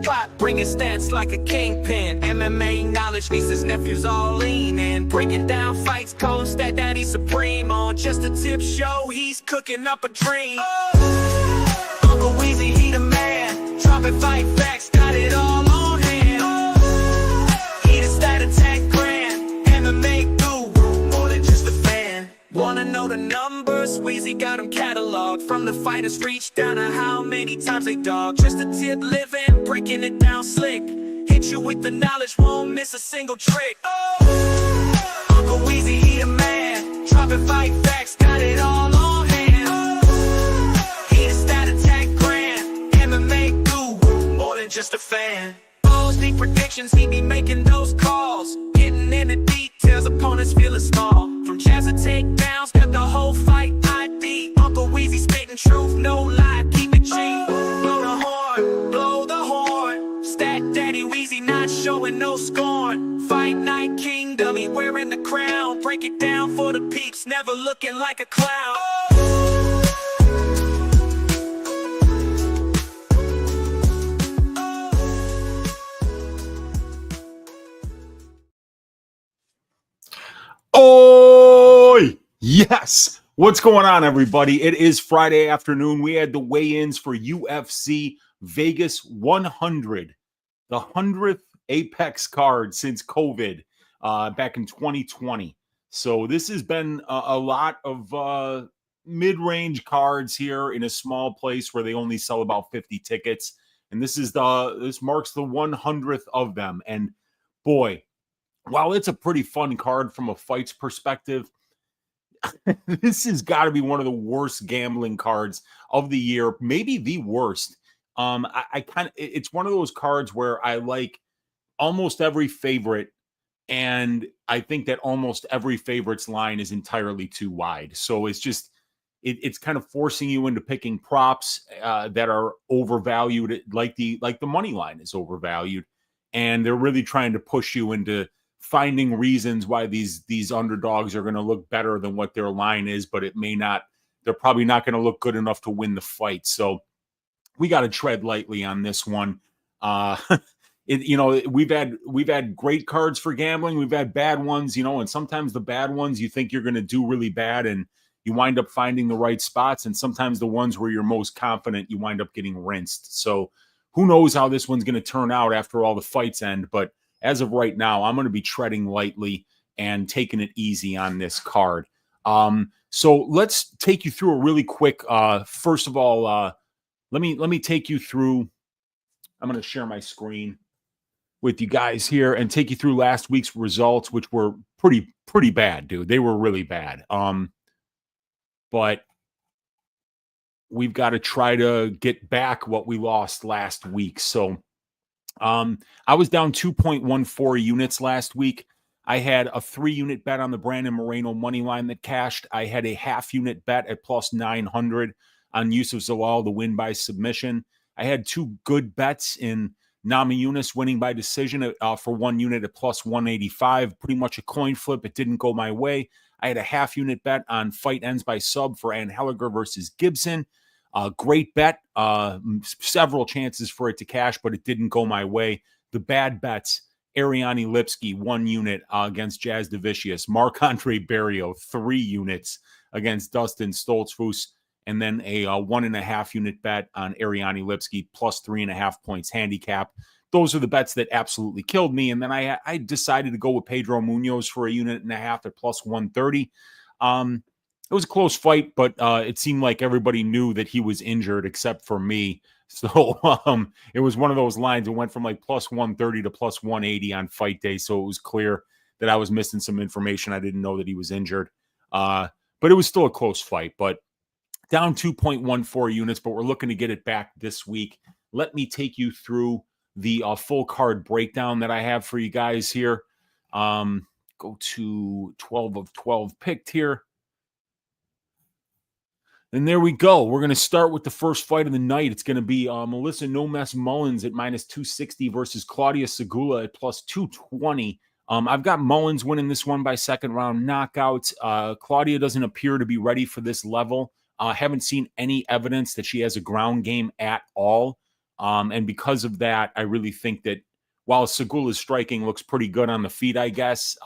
spot, bringing stats like a kingpin. MMA knowledge, nieces, nephews all lean in. Breaking down fights, calling stat daddy supreme. On just a tip show, he's cooking up a dream. Uncle Weezy, he the man. Dropping fight facts, got it all on hand. He the stat attack grand. MMA guru, more than just a fan. Wanna know the numbers? Weezy got them cataloged. From the fighters reach down to how many times they dog. Just a tip living, breaking it down slick. Hit you with the knowledge, won't miss a single trick. Uncle Weezy, he the man. Dropping fight facts, got it all on hand. He the stat attack grand. MMA guru, more than just a fan. Balls, deep predictions, he be making those calls. Getting in the details, opponents feeling small. From jabs to takedowns, got the whole fight ID. Uncle Weezy spitting truth, no lie, keep it G. Blow the horn, blow the horn. Stat daddy Weezy not showing no scorn. Fight night kingdom, he wearing the crown. Break it down for the peeps, never looking like a clown. Oh, yes. What's going on, everybody? It is Friday afternoon. We had the weigh-ins for UFC Vegas 100, the 100th Apex card since COVID back in 2020. So this has been a lot of mid-range cards here in a small place where they only sell about 50 tickets. And this marks the 100th of them. And boy, while it's a pretty fun card from a fights perspective, this has got to be one of the worst gambling cards of the year, maybe the worst. It's one of those cards where I like almost every favorite, and I think that almost every favorite's line is entirely too wide. So it's just it's kind of forcing you into picking props that are overvalued, like the money line is overvalued, and they're really trying to push you into finding reasons why these underdogs are going to look better than what their line is, but it may not. They're probably not going to look good enough to win the fight. So we got to tread lightly on this one. We've had great cards for gambling. We've had bad ones, and sometimes the bad ones you think you're going to do really bad, and you wind up finding the right spots. And sometimes the ones where you're most confident, you wind up getting rinsed. So who knows how this one's going to turn out after all the fights end, but as of right now, I'm going to be treading lightly and taking it easy on this card. So let's take you through a really quick. First of all, let me take you through. I'm going to share my screen with you guys here and take you through last week's results, which were pretty bad, dude. They were really bad. But we've got to try to get back what we lost last week. So I was down 2.14 units last week. I had a 3-unit bet on the Brandon Moreno money line that cashed. I had a half-unit bet at plus 900 on Yusuf Zalal to win by submission. I had 2 good bets in Namajunas winning by decision for 1 unit at plus 185. Pretty much a coin flip. It didn't go my way. I had a half-unit bet on fight ends by sub for Anheliger versus Gibson. Great bet, several chances for it to cash, but it didn't go my way. The bad bets, Ariane Lipsky, 1 unit against Jazz Davicius. Marc-Andre Barrio, 3 units against Dustin Stoltzfus. And then a 1.5 unit bet on Ariane Lipsky, plus 3.5 points handicap. Those are the bets that absolutely killed me. And then I decided to go with Pedro Munoz for 1.5 units at plus 130. It was a close fight, but it seemed like everybody knew that he was injured except for me. So it was one of those lines. It went from like plus 130 to plus 180 on fight day. So it was clear that I was missing some information. I didn't know that he was injured. But it was still a close fight. But down 2.14 units, but we're looking to get it back this week. Let me take you through the full card breakdown that I have for you guys here. Go to 12 of 12 picked here. And there we go. We're going to start with the first fight of the night. It's going to be Melissa No Mess Mullins at minus 260 versus Claudia Segula at plus 220. I've got Mullins winning this one by second round knockout. Claudia doesn't appear to be ready for this level. Haven't seen any evidence that she has a ground game at all. And because of that, I really think that while Segula's striking looks pretty good on the feet, I guess,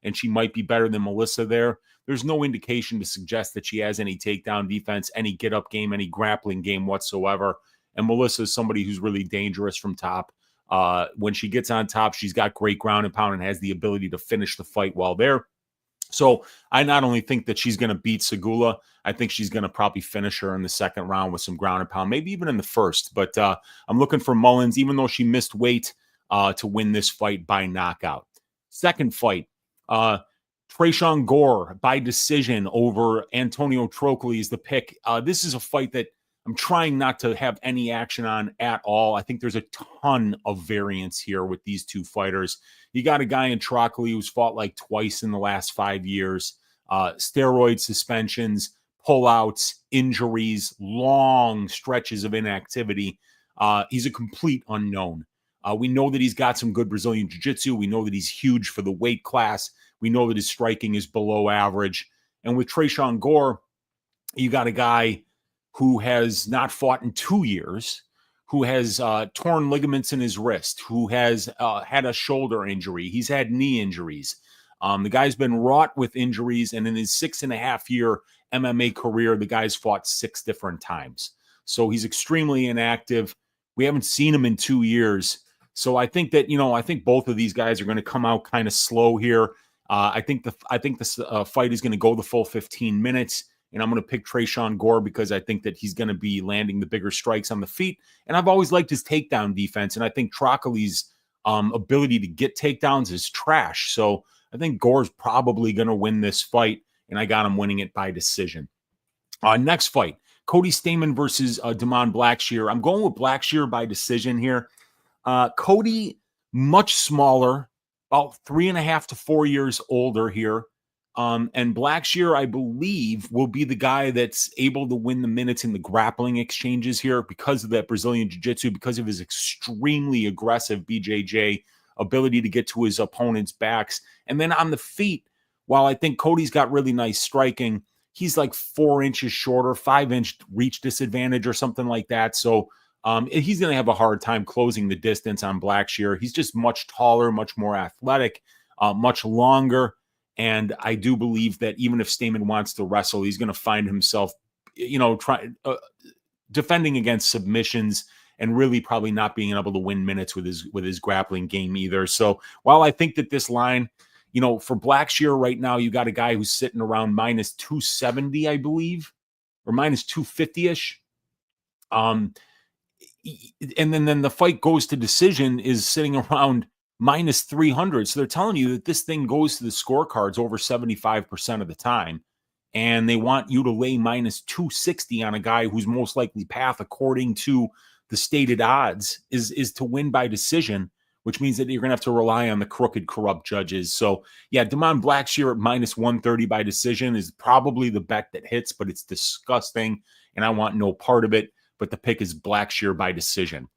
and she might be better than Melissa there's no indication to suggest that she has any takedown defense, any get-up game, any grappling game whatsoever. And Melissa is somebody who's really dangerous from top. When she gets on top, she's got great ground and pound and has the ability to finish the fight while there. So I not only think that she's going to beat Segula, I think she's going to probably finish her in the second round with some ground and pound, maybe even in the first. But I'm looking for Mullins, even though she missed weight, to win this fight by knockout. Second fight, Tresean Gore by decision over Antonio Trocoli is the pick. This is a fight that I'm trying not to have any action on at all. I think there's a ton of variance here with these two fighters. You got a guy in Trocoli who's fought like twice in the last 5 years, steroid suspensions, pullouts, injuries, long stretches of inactivity. He's a complete unknown. We know that he's got some good Brazilian jiu-jitsu. We know that he's huge for the weight class. We know that his striking is below average. And with Tresean Gore, you got a guy who has not fought in 2 years, who has torn ligaments in his wrist, who has had a shoulder injury. He's had knee injuries. The guy's been wrought with injuries, and in his 6.5-year MMA career, the guy's fought 6 different times. So he's extremely inactive. We haven't seen him in 2 years. So I think that, I think both of these guys are going to come out kind of slow here. I think this fight is going to go the full 15 minutes. And I'm going to pick Tresean Gore because I think that he's going to be landing the bigger strikes on the feet. And I've always liked his takedown defense. And I think Trocoli's ability to get takedowns is trash. So I think Gore's probably going to win this fight. And I got him winning it by decision. Next fight, Cody Stamann versus Damon Blackshear. I'm going with Blackshear by decision here. Cody, much smaller, about 3.5 to 4 years older here. And Blackshear, I believe, will be the guy that's able to win the minutes in the grappling exchanges here because of that Brazilian jiu-jitsu, because of his extremely aggressive BJJ ability to get to his opponent's backs. And then on the feet, while I think Cody's got really nice striking, he's like 4 inches shorter, 5-inch reach disadvantage or something like that. So he's going to have a hard time closing the distance on Blackshear. He's just much taller, much more athletic, much longer. And I do believe that even if Stamann wants to wrestle, he's going to find himself, defending against submissions and really probably not being able to win minutes with his grappling game either. So while I think that this line, for Blackshear right now, you got a guy who's sitting around minus 270, I believe, or minus 250-ish. And then the fight goes to decision is sitting around minus 300. So they're telling you that this thing goes to the scorecards over 75% of the time. And they want you to lay minus 260 on a guy whose most likely path, according to the stated odds, is to win by decision, which means that you're going to have to rely on the crooked, corrupt judges. So, yeah, Damon Blackshear at minus 130 by decision is probably the bet that hits, but it's disgusting, and I want no part of it. But the pick is Blackshear by decision.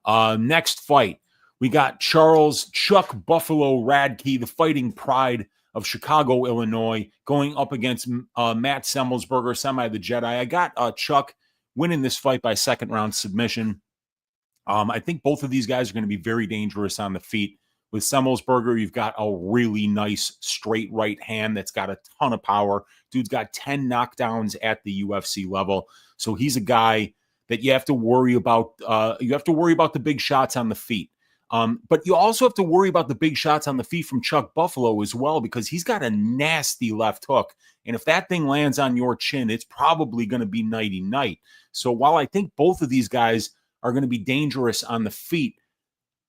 Next fight, we got Chuck Buffalo Radke, the fighting pride of Chicago, Illinois, going up against Matt Semmelsberger, Semi the Jedi. I got Chuck winning this fight by second-round submission. I think both of these guys are going to be very dangerous on the feet. With Semmelsberger, you've got a really nice straight right hand that's got a ton of power. Dude's got 10 knockdowns at the UFC level. So he's a guy that you have to worry about. You have to worry about the big shots on the feet. But you also have to worry about the big shots on the feet from Chuck Buffalo as well, because he's got a nasty left hook. And if that thing lands on your chin, it's probably going to be nighty-night. So while I think both of these guys are going to be dangerous on the feet,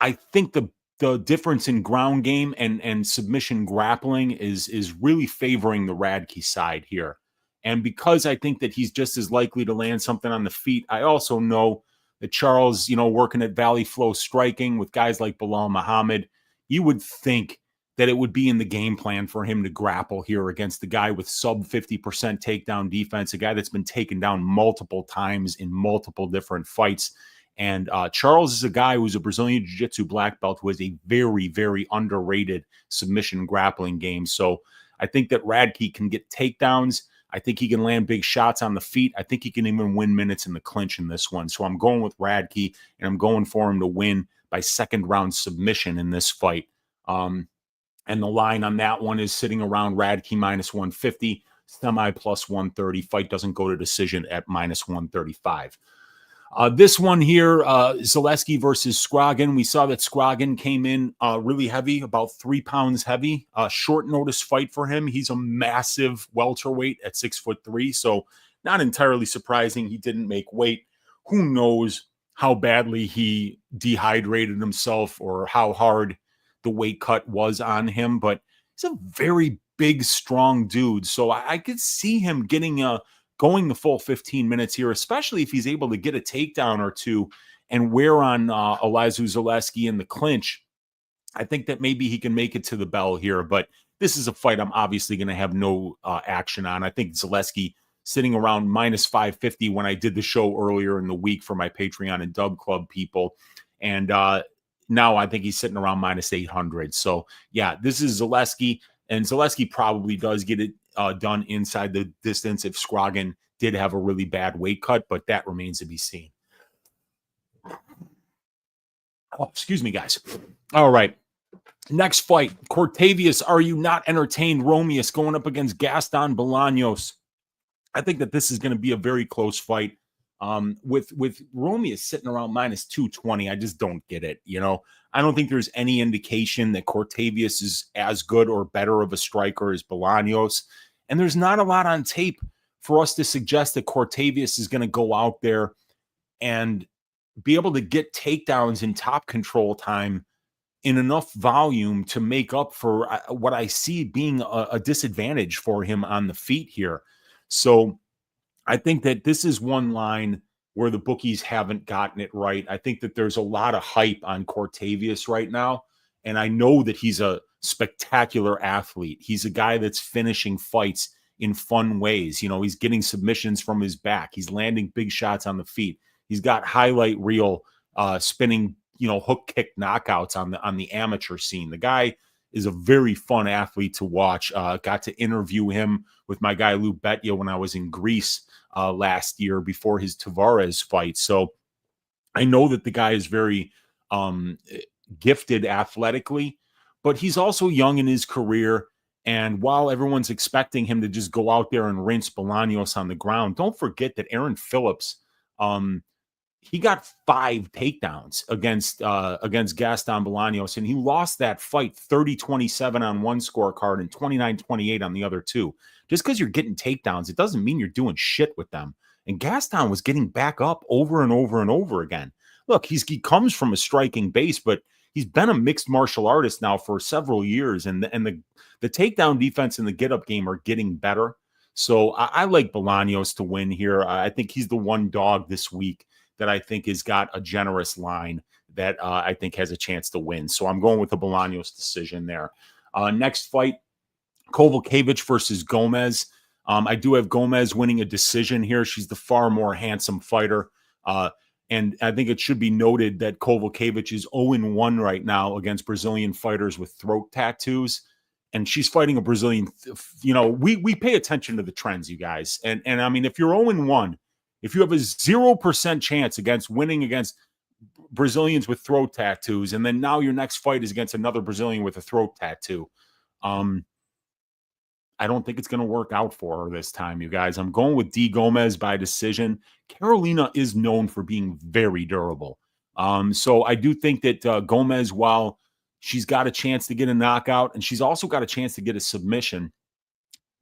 I think the difference in ground game and submission grappling is really favoring the Radke side here. And because I think that he's just as likely to land something on the feet, I also know that Charles, working at Valley Flow Striking with guys like Bilal Muhammad, you would think that it would be in the game plan for him to grapple here against the guy with sub 50% takedown defense, a guy that's been taken down multiple times in multiple different fights. And Charles is a guy who's a Brazilian Jiu-Jitsu black belt who has a very, very underrated submission grappling game. So I think that Radke can get takedowns. I think he can land big shots on the feet. I think he can even win minutes in the clinch in this one. So I'm going with Radke, and I'm going for him to win by second round submission in this fight. And the line on that one is sitting around Radke minus 150, semi plus 130. Fight doesn't go to decision at minus 135. This one here, Zaleski versus Scroggin. We saw that Scroggin came in really heavy, about 3 pounds heavy. Short notice fight for him. He's a massive welterweight at 6'3", so not entirely surprising he didn't make weight. Who knows how badly he dehydrated himself or how hard the weight cut was on him, but he's a very big, strong dude. So I could see him getting going the full 15 minutes here, especially if he's able to get a takedown or two and wear on Elizeu Zaleski in the clinch. I think that maybe he can make it to the bell here, but this is a fight I'm obviously going to have no action on. I think Zaleski sitting around minus 550 when I did the show earlier in the week for my Patreon and Dub Club people. And now I think he's sitting around minus 800. So yeah, this is Zaleski, and Zaleski probably does get it done inside the distance if Scroggin did have a really bad weight cut, but that remains to be seen. Oh, excuse me, guys. All right. Next fight, Cortavius, are you not entertained? Romeus going up against Gaston Bolaños. I think that this is going to be a very close fight. With Romeus sitting around minus 220, I just don't get it. You know, I don't think there's any indication that Cortavius is as good or better of a striker as Bolaños. And there's not a lot on tape for us to suggest that Cortavius is going to go out there and be able to get takedowns in top control time in enough volume to make up for what I see being a disadvantage for him on the feet here. So I think that this is one line where the bookies haven't gotten it right. I think that there's a lot of hype on Cortavius right now, and I know that he's a spectacular athlete. He's a guy that's finishing fights in fun ways. You know, he's getting submissions from his back. He's landing big shots on the feet. He's got highlight reel spinning, you know, hook kick knockouts on the amateur scene. The guy is a very fun athlete to watch. Got to interview him with my guy Lou Bettia when I was in Greece last year before his Tavares fight. So I know that the guy is very gifted athletically, but he's also young in his career. And while everyone's expecting him to just go out there and rinse Bolaños on the ground, don't forget that Aaron Phillips, he got 5 takedowns against Gaston Bolaños, and he lost that fight 30-27 on one scorecard and 29-28 on the other two. Just because you're getting takedowns, it doesn't mean you're doing shit with them. And Gaston was getting back up over and over and over again. Look, he comes from a striking base, but he's been a mixed martial artist now for several years, and the takedown defense and the get-up game are getting better. So I like Bolaños to win here. I think he's the one dog this week that I think has got a generous line that I think has a chance to win. So I'm going with the Bolaños decision there. Next fight, Kovalkiewicz versus Gomez. I do have Gomez winning a decision here. She's the far more handsome fighter. And I think it should be noted that Kovalkiewicz is 0-1 right now against Brazilian fighters with throat tattoos. And she's fighting a Brazilian. You know, we pay attention to the trends, you guys. And I mean, if you're 0-1, if you have a 0% chance against winning against Brazilians with throat tattoos, and then now your next fight is against another Brazilian with a throat tattoo, I don't think it's going to work out for her this time, you guys. I'm going with D. Gomez by decision. Carolina is known for being very durable. So I do think that Gomez, while she's got a chance to get a knockout, and she's also got a chance to get a submission,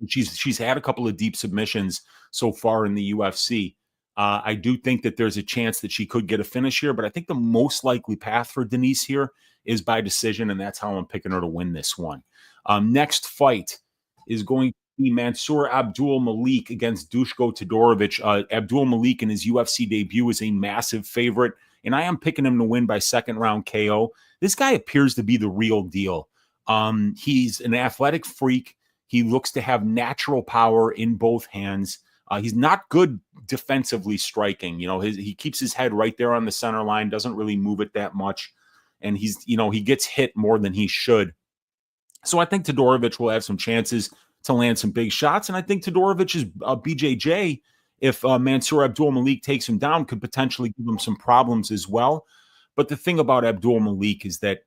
she's had a couple of deep submissions so far in the UFC. I do think that there's a chance that she could get a finish here, but I think the most likely path for Denise here is by decision, and that's how I'm picking her to win this one. Next fight is going to be Mansour Abdul Malik against Dushko Todorovic. Abdul Malik in his UFC debut is a massive favorite, and I am picking him to win by second round KO. This guy appears to be the real deal. He's an athletic freak. He looks to have natural power in both hands. He's not good defensively striking. You know, he keeps his head right there on the center line, doesn't really move it that much. And he gets hit more than he should. So I think Todorovic will have some chances to land some big shots. And I think Todorovic's BJJ, if Mansour Abdul Malik takes him down, could potentially give him some problems as well. But the thing about Abdul Malik is that,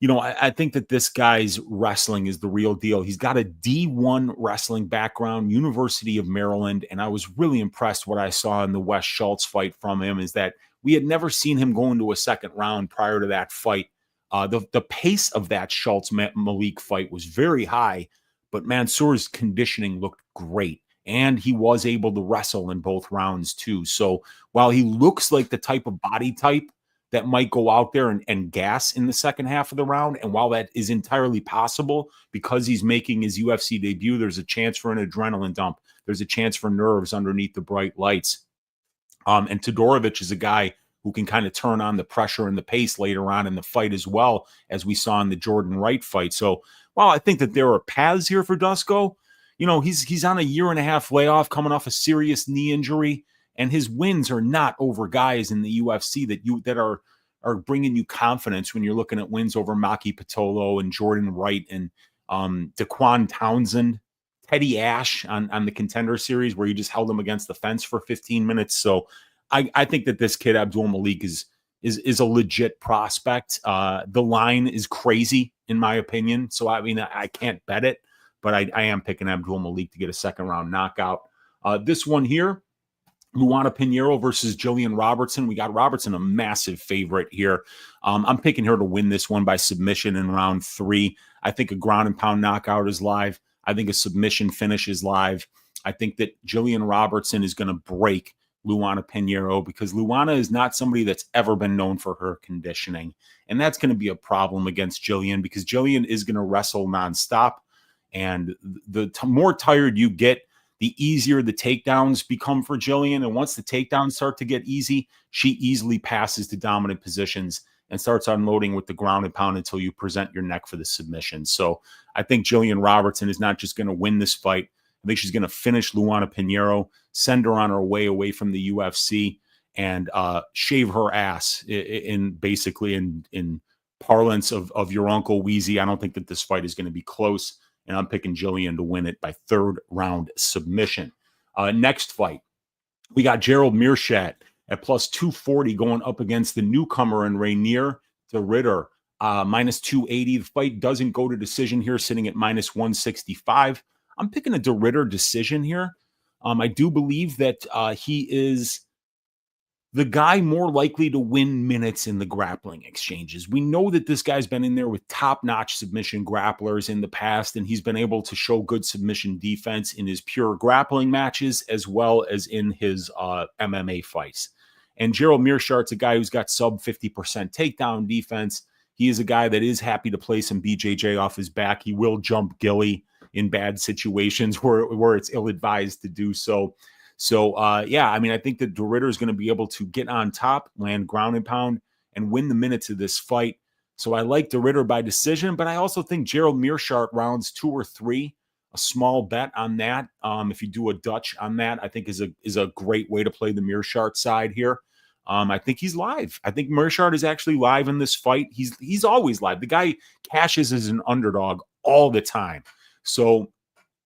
I think that this guy's wrestling is the real deal. He's got a D1 wrestling background, University of Maryland, and I was really impressed what I saw in the Wes Schultz fight from him is that we had never seen him go into a second round prior to that fight. The pace of that Schultz-Malik fight was very high, but Mansour's conditioning looked great, and he was able to wrestle in both rounds too. So while he looks like the type of body type that might go out there and gas in the second half of the round, and while that is entirely possible because he's making his UFC debut, there's a chance for an adrenaline dump. There's a chance for nerves underneath the bright lights. And Todorovic is a guy who can kind of turn on the pressure and the pace later on in the fight as well, as we saw in the Jordan Wright fight. So while I think that there are paths here for Dusko, he's on a 1.5-year layoff coming off a serious knee injury, and his wins are not over guys in the UFC that are bringing you confidence when you're looking at wins over Maki Pitolo and Jordan Wright and Daquan Townsend, Teddy Ash on the Contender Series, where you just held him against the fence for 15 minutes. So I think that this kid Abdul Malik is a legit prospect. The line is crazy in my opinion, so I can't bet it, but I am picking Abdul Malik to get a second round knockout. This one here, Luana Pinheiro versus Jillian Robertson. We got Robertson a massive favorite here. I'm picking her to win this one by submission in round 3. I think a ground and pound knockout is live. I think a submission finish is live. I think that Jillian Robertson is going to break Luana Pinheiro because Luana is not somebody that's ever been known for her conditioning. And that's going to be a problem against Jillian because Jillian is going to wrestle nonstop. And the more tired you get, the easier the takedowns become for Jillian. And once the takedowns start to get easy, she easily passes to dominant positions and starts unloading with the ground and pound until you present your neck for the submission. So I think Jillian Robertson is not just going to win this fight. I think she's going to finish Luana Pinheiro, send her on her way away from the UFC, and shave her ass in parlance of your Uncle Weezy. I don't think that this fight is going to be close. And I'm picking Jillian to win it by 3rd round submission. Next fight, we got Gerald Meerschaert at plus 240 going up against the newcomer in Rainier de Ridder, minus 280. The fight doesn't go to decision here, sitting at minus 165. I'm picking a de Ridder decision here. I do believe that he is the guy more likely to win minutes in the grappling exchanges. We know that this guy's been in there with top-notch submission grapplers in the past, and he's been able to show good submission defense in his pure grappling matches as well as in his MMA fights. And Gerald Meerschaert's a guy who's got sub 50% takedown defense. He is a guy that is happy to play some BJJ off his back. He will jump Gilly in bad situations where it's ill-advised to do so. So, I think that de Ridder is going to be able to get on top, land ground and pound, and win the minutes of this fight. So I like de Ridder by decision, but I also think Gerald Meerschaert rounds 2 or 3. A small bet on that, if you do a Dutch on that, I think is a great way to play the Meerschaert side here. I think he's live. I think Meerschaert is actually live in this fight. He's always live. The guy cashes as an underdog all the time. So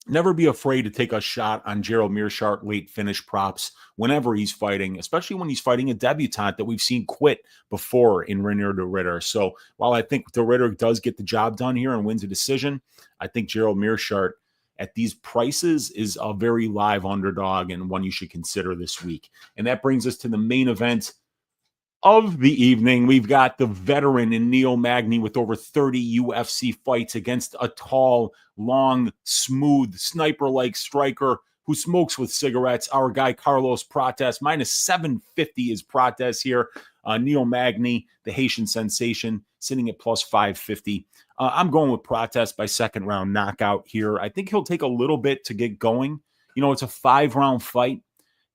never be afraid to take a shot on Gerald Meerschaert late finish props whenever he's fighting, especially when he's fighting a debutant that we've seen quit before in Rainier de Ridder. So while I think de Ridder does get the job done here and wins a decision, I think Gerald Meerschaert at these prices is a very live underdog and one you should consider this week. And that brings us to the main event of the evening. We've got the veteran in Neil Magny with over 30 UFC fights against a tall, long, smooth, sniper-like striker who smokes with cigarettes. Our guy Carlos Prates, minus 750 is Prates here. Neil Magny, the Haitian sensation, sitting at plus 550. I'm going with Prates by 2nd round knockout here. I think he'll take a little bit to get going. It's a 5-round fight.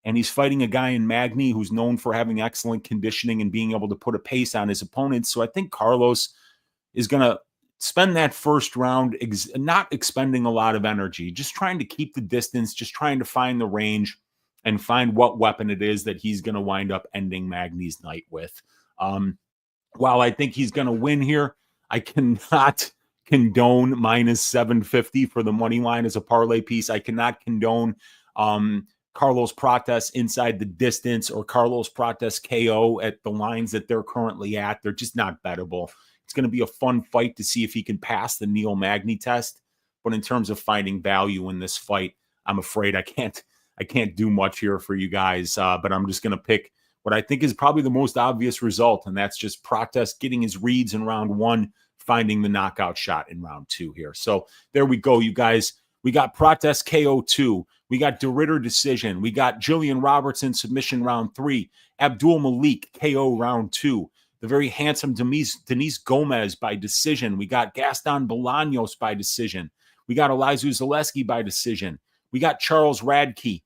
And he's fighting a guy in Magny who's known for having excellent conditioning and being able to put a pace on his opponents. So I think Carlos is going to spend that first round not expending a lot of energy, just trying to keep the distance, just trying to find the range and find what weapon it is that he's going to wind up ending Magny's night with. While I think he's going to win here, I cannot condone minus 750 for the money line as a parlay piece. I cannot condone Carlos Prates inside the distance or Carlos Prates KO at the lines that they're currently at. They're just not bettable. It's going to be a fun fight to see if he can pass the Neil Magny test. But in terms of finding value in this fight, I'm afraid I can't do much here for you guys. But I'm just going to pick what I think is probably the most obvious result, and that's just Prates getting his reads in round 1, finding the knockout shot in round 2 here. So there we go, you guys. We got Prates KO 2. We got DeRitter decision. We got Jillian Robertson submission round 3. Abdul Malik KO round 2. The very handsome Denise Gomez by decision. We got Gaston Bolaños by decision. We got Elizu Zaleski by decision. We got Charles Radke.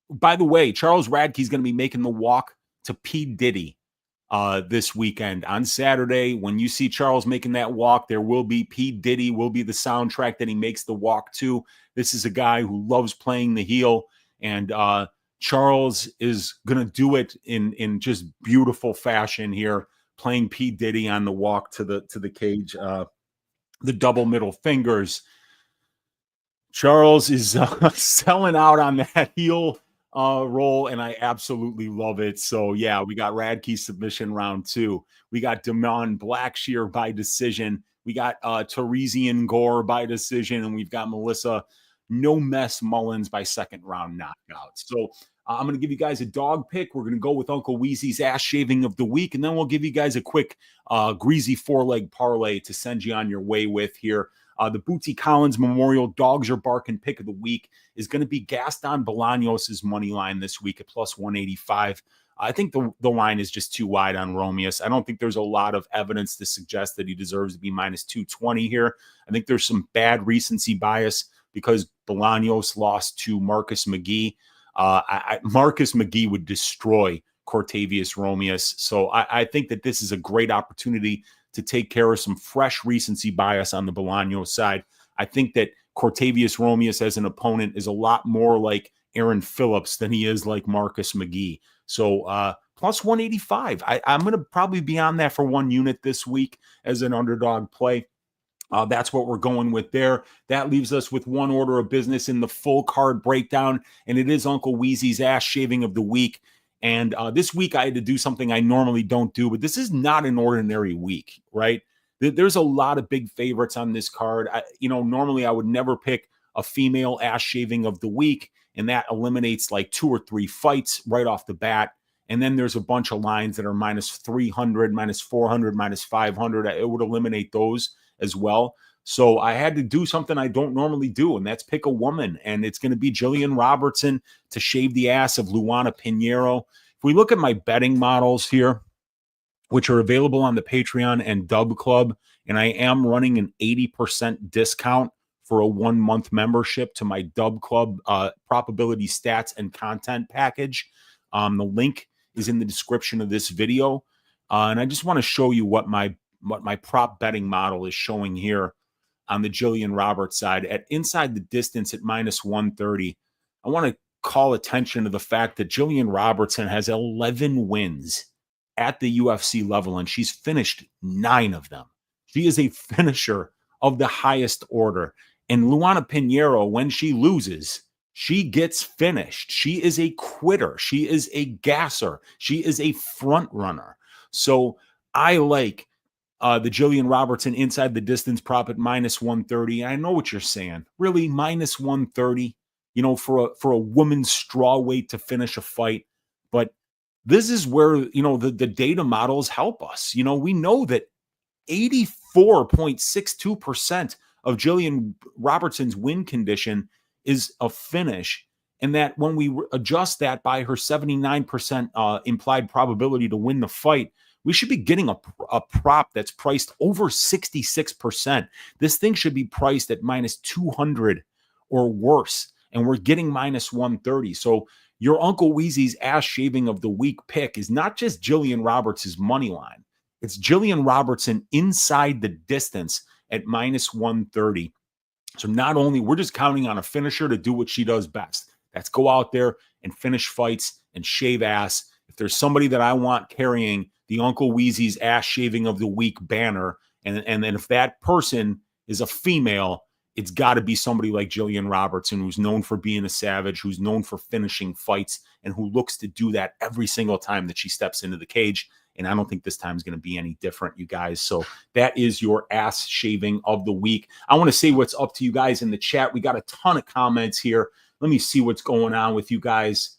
By the way, Charles Radke is going to be making the walk to P. Diddy this weekend. On Saturday, when you see Charles making that walk, there will be P. Diddy will be the soundtrack that he makes the walk to. This is a guy who loves playing the heel, and Charles is going to do it in just beautiful fashion here, playing P. Diddy on the walk to the cage. The double middle fingers. Charles is selling out on that heel roll, and I absolutely love it. So yeah, we got Radke submission round 2. We got Damon Blackshear by decision. We got Teresian Gore by decision, and we've got Melissa No Mess Mullins by second round knockout. So I'm going to give you guys a dog pick. We're going to go with Uncle Weezy's ass shaving of the week, and then we'll give you guys a quick greasy 4-leg parlay to send you on your way with here. The Bootsy Collins Memorial Dogs Are Barking pick of the week is going to be Gaston Bolaños' money line this week at plus 185. I think the line is just too wide on Romeus. I don't think there's a lot of evidence to suggest that he deserves to be minus 220 here. I think there's some bad recency bias because Bolaños lost to Marcus McGee. Marcus McGee would destroy Cortavius Romeus. So I think that this is a great opportunity to take care of some fresh recency bias on the Bolaños side. I think that Cortavius Romeus as an opponent is a lot more like Aaron Phillips than he is like Marcus McGee. So plus 185. I'm going to probably be on that for 1 unit this week as an underdog play. That's what we're going with there. That leaves us with one order of business in the full card breakdown, and it is Uncle Weezy's ass shaving of the week. And this week I had to do something I normally don't do, but this is not an ordinary week, right? There's a lot of big favorites on this card. Normally I would never pick a female ass shaving of the week, and that eliminates like 2 or 3 fights right off the bat. And then there's a bunch of lines that are minus 300, minus 400, minus 500. It would eliminate those as well. So I had to do something I don't normally do, and that's pick a woman. And it's going to be Jillian Robertson to shave the ass of Luana Pinheiro. If we look at my betting models here, which are available on the Patreon and Dub Club, and I am running an 80% discount for a 1-month membership to my Dub Club probability stats and content package. The link is in the description of this video. And I just want to show you what my prop betting model is showing here on the Jillian Roberts side. At inside the distance at minus 130, I want to call attention to the fact that Jillian Robertson has 11 wins at the UFC level, and she's finished 9 of them. She is a finisher of the highest order. And Luana Pinheiro, when she loses, she gets finished. She is a quitter. She is a gasser. She is a front runner. So I like the Jillian Robertson inside the distance prop at minus 130. I know what you're saying. Really, minus 130, for a woman's straw weight to finish a fight. But this is where, the data models help us. We know that 84.62% of Jillian Robertson's win condition is a finish. And that when we adjust that by her 79% implied probability to win the fight, we should be getting a prop that's priced over 66%. This thing should be priced at minus 200 or worse, and we're getting minus 130. So your Uncle Weezy's ass shaving of the week pick is not just Jillian Roberts' money line. It's Jillian Robertson inside the distance at minus 130. So not only we're just counting on a finisher to do what she does best. That's go out there and finish fights and shave ass. If there's somebody that I want carrying the Uncle Weezy's ass shaving of the week banner And then if that person is a female, it's got to be somebody like Jillian Robertson, who's known for being a savage, who's known for finishing fights, and who looks to do that every single time that she steps into the cage. And I don't think this time is going to be any different, you guys. So that is your ass shaving of the week. I want to say what's up to you guys in the chat. We got a ton of comments here. Let me see what's going on with you guys.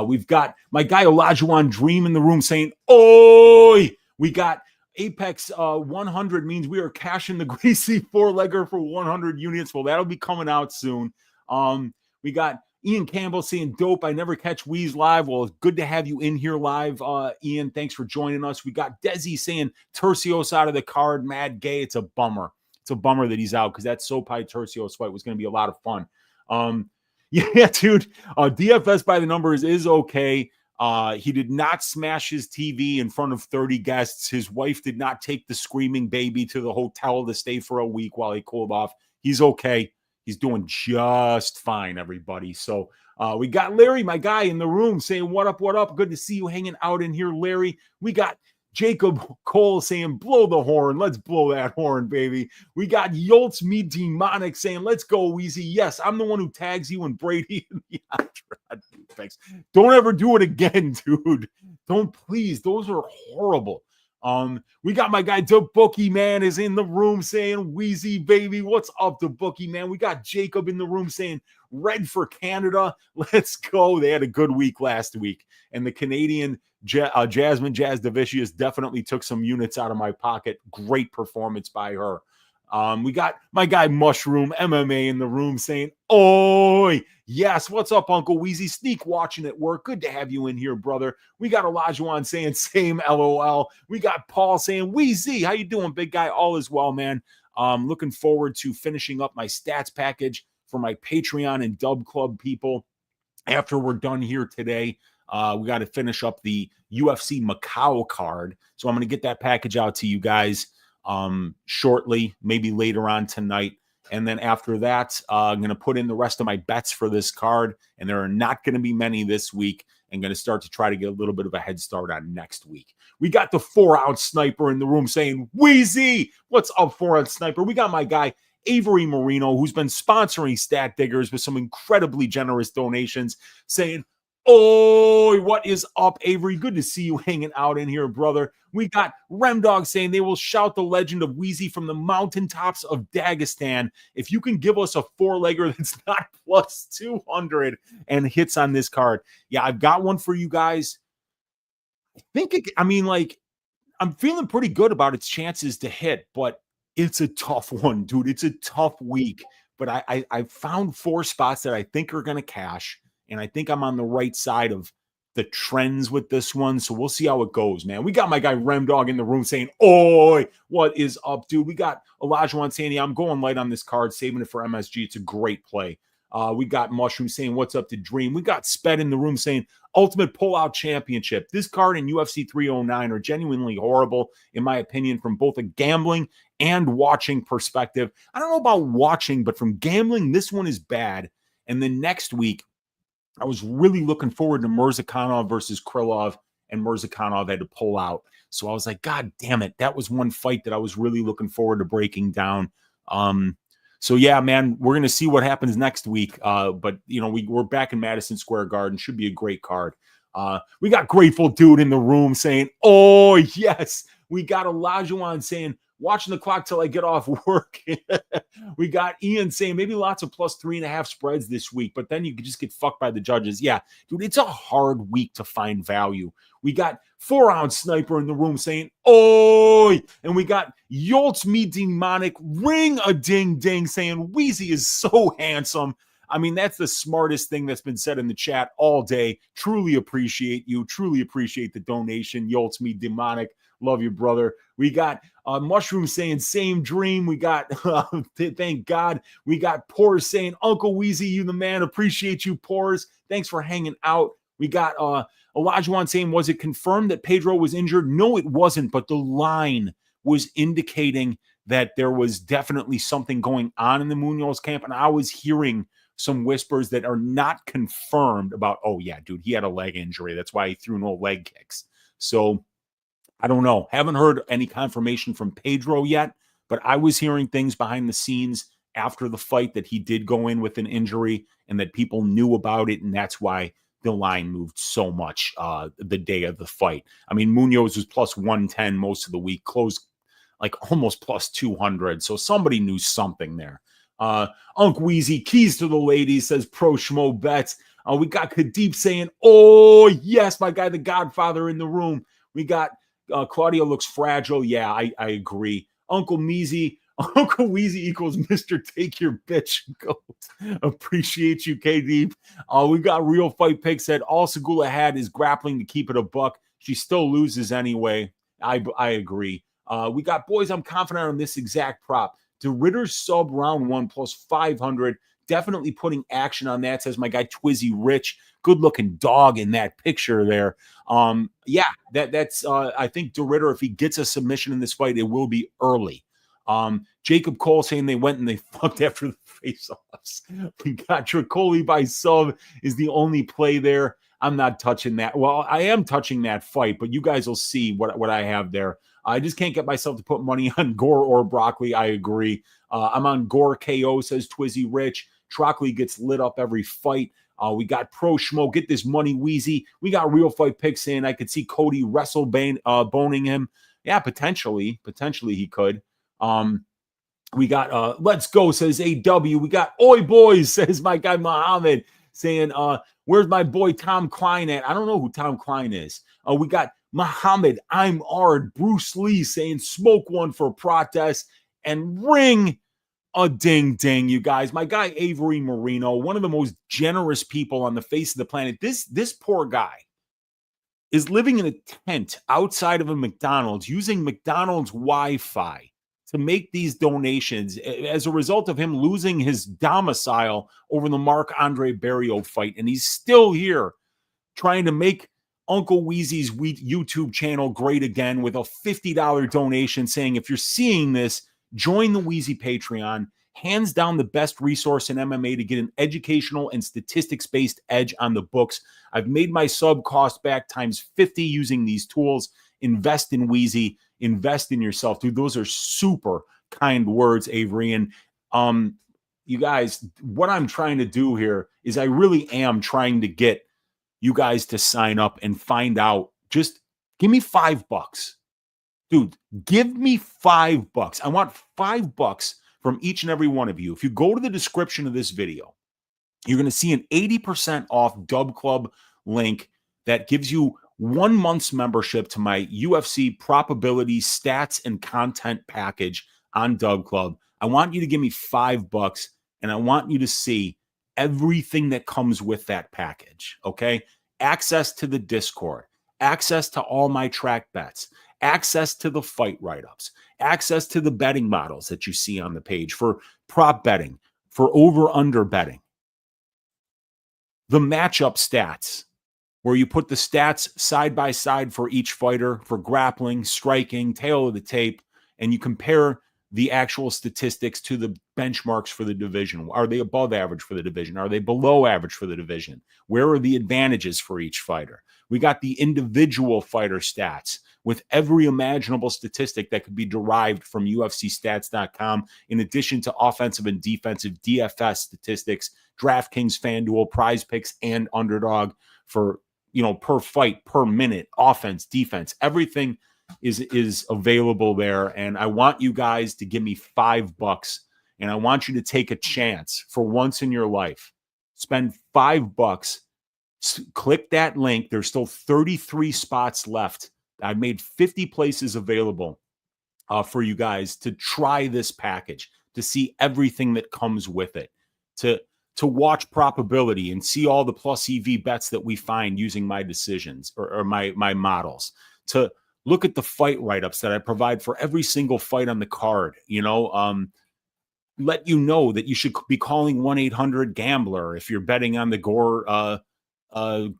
We've got my guy Olajuwon Dream in the room saying, "Oi!" We got Apex 100 means we are cashing the Greasy 4-legger for 100 units. Well, that'll be coming out soon. We got Ian Campbell saying, "Dope. I never catch Weez live." Well, it's good to have you in here live, Ian. Thanks for joining us. We got Desi saying Tercios out of the card. Mad gay. It's a bummer. It's a bummer that he's out because that Sopai Tercios fight was going to be a lot of fun. Yeah, dude. DFS by the numbers is okay. He did not smash his TV in front of 30 guests. His wife did not take the screaming baby to the hotel to stay for a week while he cooled off. He's okay. He's doing just fine, everybody. So we got Larry, my guy, in the room saying, "What up, what up? Good to see you hanging out in here, Larry." We got Jacob Cole saying, "Blow the horn. Let's blow that horn, baby." We got Yoltz Me Demonic saying, "Let's go, Weezy." Yes, I'm the one who tags you and Brady in the Andrade. Thanks. Don't ever do it again, dude. Don't, please. Those are horrible. We got my guy, the Bookie Man, is in the room saying, "Weezy, baby." What's up, the Bookie Man? We got Jacob in the room saying, "Red for Canada." Let's go. They had a good week last week. And the Canadian Jasmine Jazz Davicius definitely took some units out of my pocket. Great performance by her. We got my guy Mushroom MMA in the room saying, "Oi, yes, what's up, Uncle Weezy? Sneak watching at work. Good to have you in here, brother." We got Olajuwon saying, "Same LOL." We got Paul saying, "Weezy, how you doing, big guy?" All is well, man. Looking forward to finishing up my stats package for my Patreon and Dub Club people after we're done here today. We got to finish up the UFC Macau card. So I'm going to get that package out to you guys shortly, maybe later on tonight. And then after that, I'm going to put in the rest of my bets for this card. And there are not going to be many this week. I'm going to start to try to get a little bit of a head start on next week. We got the 4-ounce sniper in the room saying, "Weezy, what's up, 4-ounce sniper?" We got my guy Avery Marino, who's been sponsoring Stat Diggers with some incredibly generous donations, saying, "Oh, what is up, Avery? Good to see you hanging out in here, brother." We got Remdog saying, "They will shout the legend of Weezy from the mountaintops of Dagestan if you can give us a 4-legger that's not plus 200 and hits on this card." Yeah, I've got one for you guys. I'm feeling pretty good about its chances to hit, but it's a tough one, dude. It's a tough week. But I found 4 spots that I think are going to cash. And I think I'm on the right side of the trends with this one. So we'll see how it goes, man. We got my guy Remdog in the room saying, "Oi, what is up, dude?" We got Olajuwon saying, "Yeah, I'm going light on this card, saving it for MSG. It's a great play." We got Mushroom saying, "What's up to Dream?" We got Sped in the room saying, "Ultimate Pullout Championship. This card in UFC 309 are genuinely horrible, in my opinion, from both a gambling and watching perspective." I don't know about watching, but from gambling, this one is bad. And then next week, I was really looking forward to Mirzakhanov versus Krylov, and Mirzakhanov had to pull out. So I was like, God damn it. That was one fight that I was really looking forward to breaking down. So yeah, man, we're going to see what happens next week. But you know, we're back in Madison Square Garden. Should be a great card. We got Grateful Dude in the room saying, "Oh yes." We got Olajuwon saying, "Watching the clock till I get off work." We got Ian saying maybe lots of plus 3.5 spreads this week, but then you could just get fucked by the judges. Yeah, dude, it's a hard week to find value. We got 4-ounce sniper in the room saying, "Oi!" And we got Yoltz Me Demonic ring a ding ding saying, "Weezy is so handsome." I mean, that's the smartest thing that's been said in the chat all day. Truly appreciate you. Truly appreciate the donation. Yoltz Me Demonic. Love you, brother. We got Mushroom saying, "Same dream." We got, thank God. We got Pores saying, "Uncle Weezy, you the man. Appreciate you, Pores. Thanks for hanging out." We got Olajuwon saying, "Was it confirmed that Pedro was injured?" No, it wasn't, but the line was indicating that there was definitely something going on in the Munoz camp, and I was hearing some whispers that are not confirmed about, "Oh, yeah, dude, he had a leg injury. That's why he threw no leg kicks." So I don't know. Haven't heard any confirmation from Pedro yet, but I was hearing things behind the scenes after the fight that he did go in with an injury and that people knew about it, and that's why the line moved so much the day of the fight. I mean, Munoz was plus 110 most of the week, closed like almost plus 200. So somebody knew something there. UncleWeezy, keys to the ladies, says Pro Schmo Bets. We got Kadeep saying, oh, yes, my guy, the Godfather in the room. We got Claudia looks fragile. Yeah, I agree. UncleWeezy equals Mr. Take Your Bitch Goat. Appreciate you, KD. We got Real Fight Pick said all Segula had is grappling to keep it a buck. She still loses anyway. I agree. We got boys. I'm confident on this exact prop. DeRitter sub round 1 plus 500. Definitely putting action on that, says my guy Twizzy Rich. Good looking dog in that picture there. Yeah, that's I think DeRitter, if he gets a submission in this fight, it will be early. Jacob Cole saying they went and they fucked after the face-offs. We got Tricoli by sub is the only play there. I'm not touching that. Well, I am touching that fight, but you guys will see what I have there. I just can't get myself to put money on Gore or Broccoli. I agree. I'm on Gore KO, says Twizzy Rich. Trockley gets lit up every fight. We got Pro Schmo. Get this money, Weezy. We got Real Fight Picks in. I could see Cody wrestle boning him. Yeah, potentially. Potentially he could. We got Let's Go, says AW. We got Oi Boys, says my guy Muhammad, saying, where's my boy Tom Klein at? I don't know who Tom Klein is. We got Muhammad, I'm Ard, Bruce Lee saying smoke one for protest and ring a ding ding, you guys. My guy Avery Marino, one of the most generous people on the face of the planet. This poor guy is living in a tent outside of a McDonald's using McDonald's Wi-Fi to make these donations as a result of him losing his domicile over the Marc-Andre Barrios fight. And he's still here trying to make Uncle Weezy's YouTube channel great again with a $50 donation saying, if you're seeing this, join the Weezy Patreon. Hands down the best resource in MMA to get an educational and statistics-based edge on the books. I've made my sub cost back times 50 using these tools. Invest in Weezy. Invest in yourself. Dude, those are super kind words, Avery. And you guys, what I'm trying to do here is I really am trying to get you guys to sign up and find out. Just give me $5. Dude, give me $5. I want $5 from each and every one of you. If you go to the description of this video, you're going to see an 80% off Dub Club link that gives you 1 month's membership to my UFC probability stats and content package on Dub Club. I want you to give me $5 and I want you to see everything that comes with that package, okay? Access to the Discord, access to all my track bets, access to the fight write-ups, access to the betting models that you see on the page for prop betting, for over-under betting, the matchup stats, where you put the stats side by side for each fighter, for grappling, striking, tail of the tape, and you compare the actual statistics to the benchmarks for the division. Are they above average for the division? Are they below average for the division? Where are the advantages for each fighter? We got the individual fighter stats with every imaginable statistic that could be derived from UFCstats.com, in addition to offensive and defensive DFS statistics, DraftKings, FanDuel, Prize Picks, and Underdog for, per fight, per minute, offense, defense, everything is available there. And I want you guys to give me $5, and I want you to take a chance for once in your life. Spend $5. Click that link. There's still 33 spots left. I've made 50 places available for you guys to try this package, to see everything that comes with it, to watch probability and see all the plus EV bets that we find using my decisions or my models, to look at the fight write-ups that I provide for every single fight on the card, let you know that you should be calling 1-800-GAMBLER if you're betting on the Gore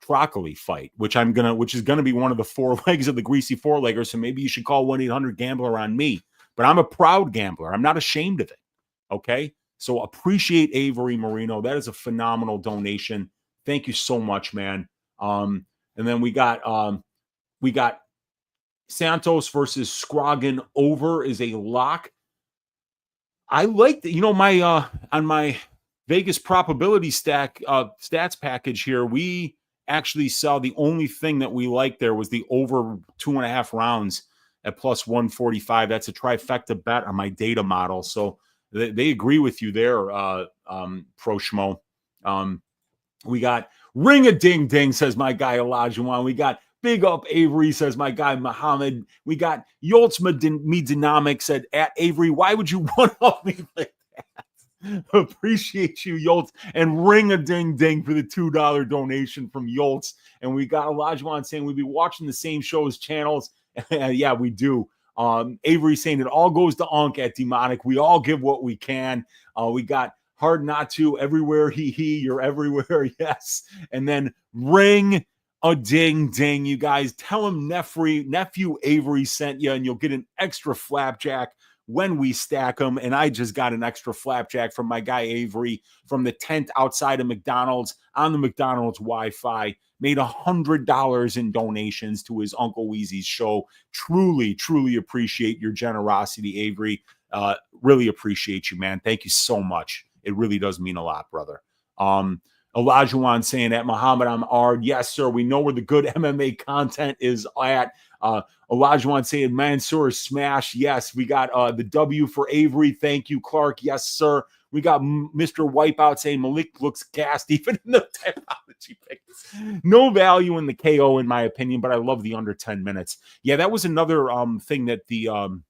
Broccoli fight, which is gonna be one of the 4 legs of the Greasy 4-legger. So maybe you should call 1-800-GAMBLER on me. But I'm a proud gambler. I'm not ashamed of it. Okay. So appreciate Avery Marino. That is a phenomenal donation. Thank you so much, man. And then we got Santos versus Scroggin over is a lock. I like that. My on my Vegas probability stats package here, we actually saw the only thing that we liked there was the over 2.5 rounds at plus 145. That's a trifecta bet on my data model. So they agree with you there, Pro Schmo. We got ring a ding ding, says my guy Olajuwon. We got big up Avery, says my guy Muhammad. We got Yoltz Me Dynamic said at Avery, why would you one up me like that? Appreciate you, Yoltz. And ring a ding ding for the $2 donation from Yoltz. And we got Olajuwon saying we'd be watching the same show's channels. Yeah, we do. Avery saying it all goes to Unc at Demonic. We all give what we can. We got Hard Not To, everywhere you're everywhere, yes. And then ring a ding ding, you guys. Tell him nephew Avery sent you, and you'll get an extra flapjack when we stack them. And I just got an extra flapjack from my guy Avery from the tent outside of McDonald's on the McDonald's Wi-Fi. Made $100 in donations to his Uncle Weezy's show. Truly, truly appreciate your generosity, Avery. Really appreciate you, man. Thank you so much. It really does mean a lot, brother. Olajuwon saying at Muhammad, I'm Ard. Yes, sir. We know where the good MMA content is at. Olajuwon saying Mansour smash. Yes, we got the W for Avery. Thank you, Clark. Yes, sir. We got Mr. Wipeout saying Malik looks gassed even in the technology picks. No value in the KO, in my opinion, but I love the under 10 minutes. Yeah, that was another thing that the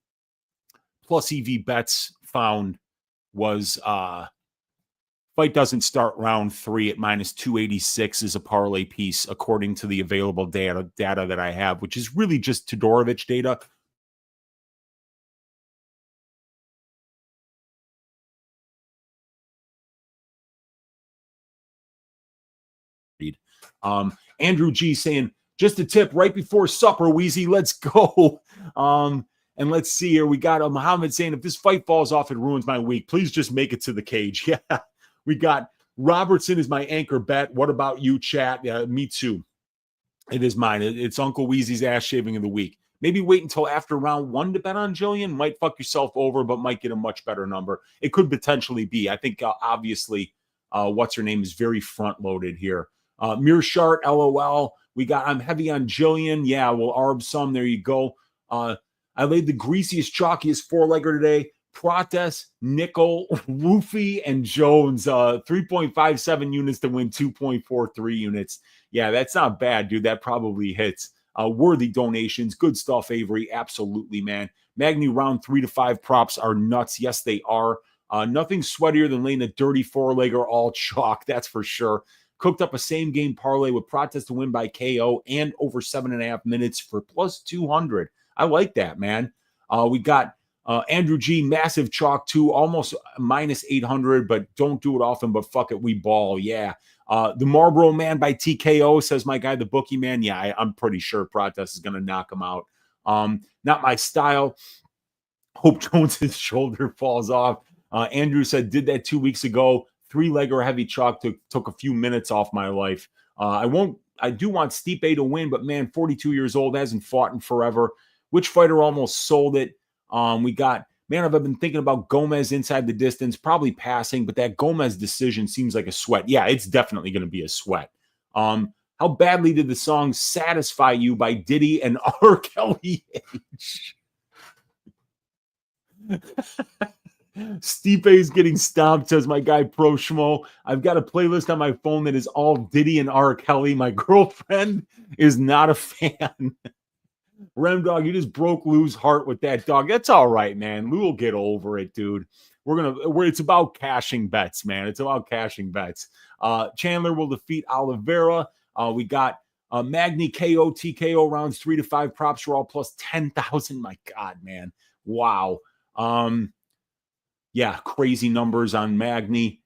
Plus EV Bets found was fight doesn't start round 3 at minus 286 is a parlay piece, according to the available data that I have, which is really just Todorovic data. Andrew G saying, just a tip right before supper, Weezy, let's go. And let's see here. We got Muhammad saying, if this fight falls off, it ruins my week. Please just make it to the cage. Yeah. We got Robertson is my anchor bet. What about you, chat? Yeah, me too. It is mine. It's Uncle Weezy's ass shaving of the week. Maybe wait until after round 1 to bet on Jillian. Might fuck yourself over, but might get a much better number. It could potentially be. I think, obviously, what's her name is very front-loaded here. Mearshart, LOL. We got, I'm heavy on Jillian. Yeah, well, arb some. There you go. I laid the greasiest, chalkiest four-legger today. Prates, Nickel, Roofy, and Jones. 3.57 units to win 2.43 units. Yeah, that's not bad, dude. That probably hits. Worthy donations. Good stuff, Avery. Absolutely, man. Magny round 3 to 5 props are nuts. Yes, they are. Nothing sweatier than laying a dirty four-legger all chalk. That's for sure. Cooked up a same-game parlay with Prates to win by KO and over 7.5 minutes for plus 200. I like that, man. We got Andrew G, massive chalk too, almost minus 800, but don't do it often, but fuck it, we ball. Yeah. The Marlboro Man by TKO, says my guy, the bookie man. Yeah, I'm pretty sure Prates is going to knock him out. Not my style. Hope Jones's shoulder falls off. Andrew said, did that 2 weeks ago. 3-legger heavy chalk took a few minutes off my life. I do want Stipe to win, but man, 42 years old, hasn't fought in forever. Which fighter almost sold it? We got, man, I've been thinking about Gomez inside the distance, probably passing, but that Gomez decision seems like a sweat. Yeah, it's definitely going to be a sweat. How badly did the song Satisfy You by Diddy and R. Kelly H? Stipe's getting stomped, says my guy Pro Schmo. I've got a playlist on my phone that is all Diddy and R. Kelly. My girlfriend is not a fan. Rem Dog, you just broke Lou's heart with that dog. That's all right, man. Lou will get over it, dude. It's about cashing bets, man. It's about cashing bets. Chandler will defeat Oliveira. We got Magny KO, TKO rounds 3 to 5 props are all plus 10,000. My God, man. Wow. Yeah, crazy numbers on Magny.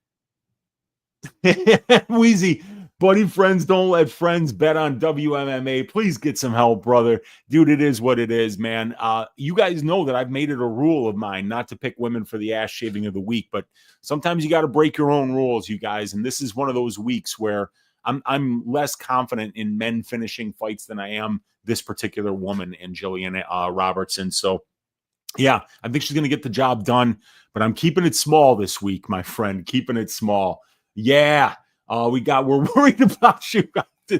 Weezy, buddy, friends don't let friends bet on WMMA. Please get some help, brother. Dude, it is what it is, man. You guys know that I've made it a rule of mine not to pick women for the ass shaving of the week, but sometimes you got to break your own rules, you guys. And this is one of those weeks where I'm less confident in men finishing fights than I am this particular woman in Jillian Robertson. So yeah, I think she's going to get the job done, but I'm keeping it small this week, my friend. Keeping it small. Yeah, we're worried about you.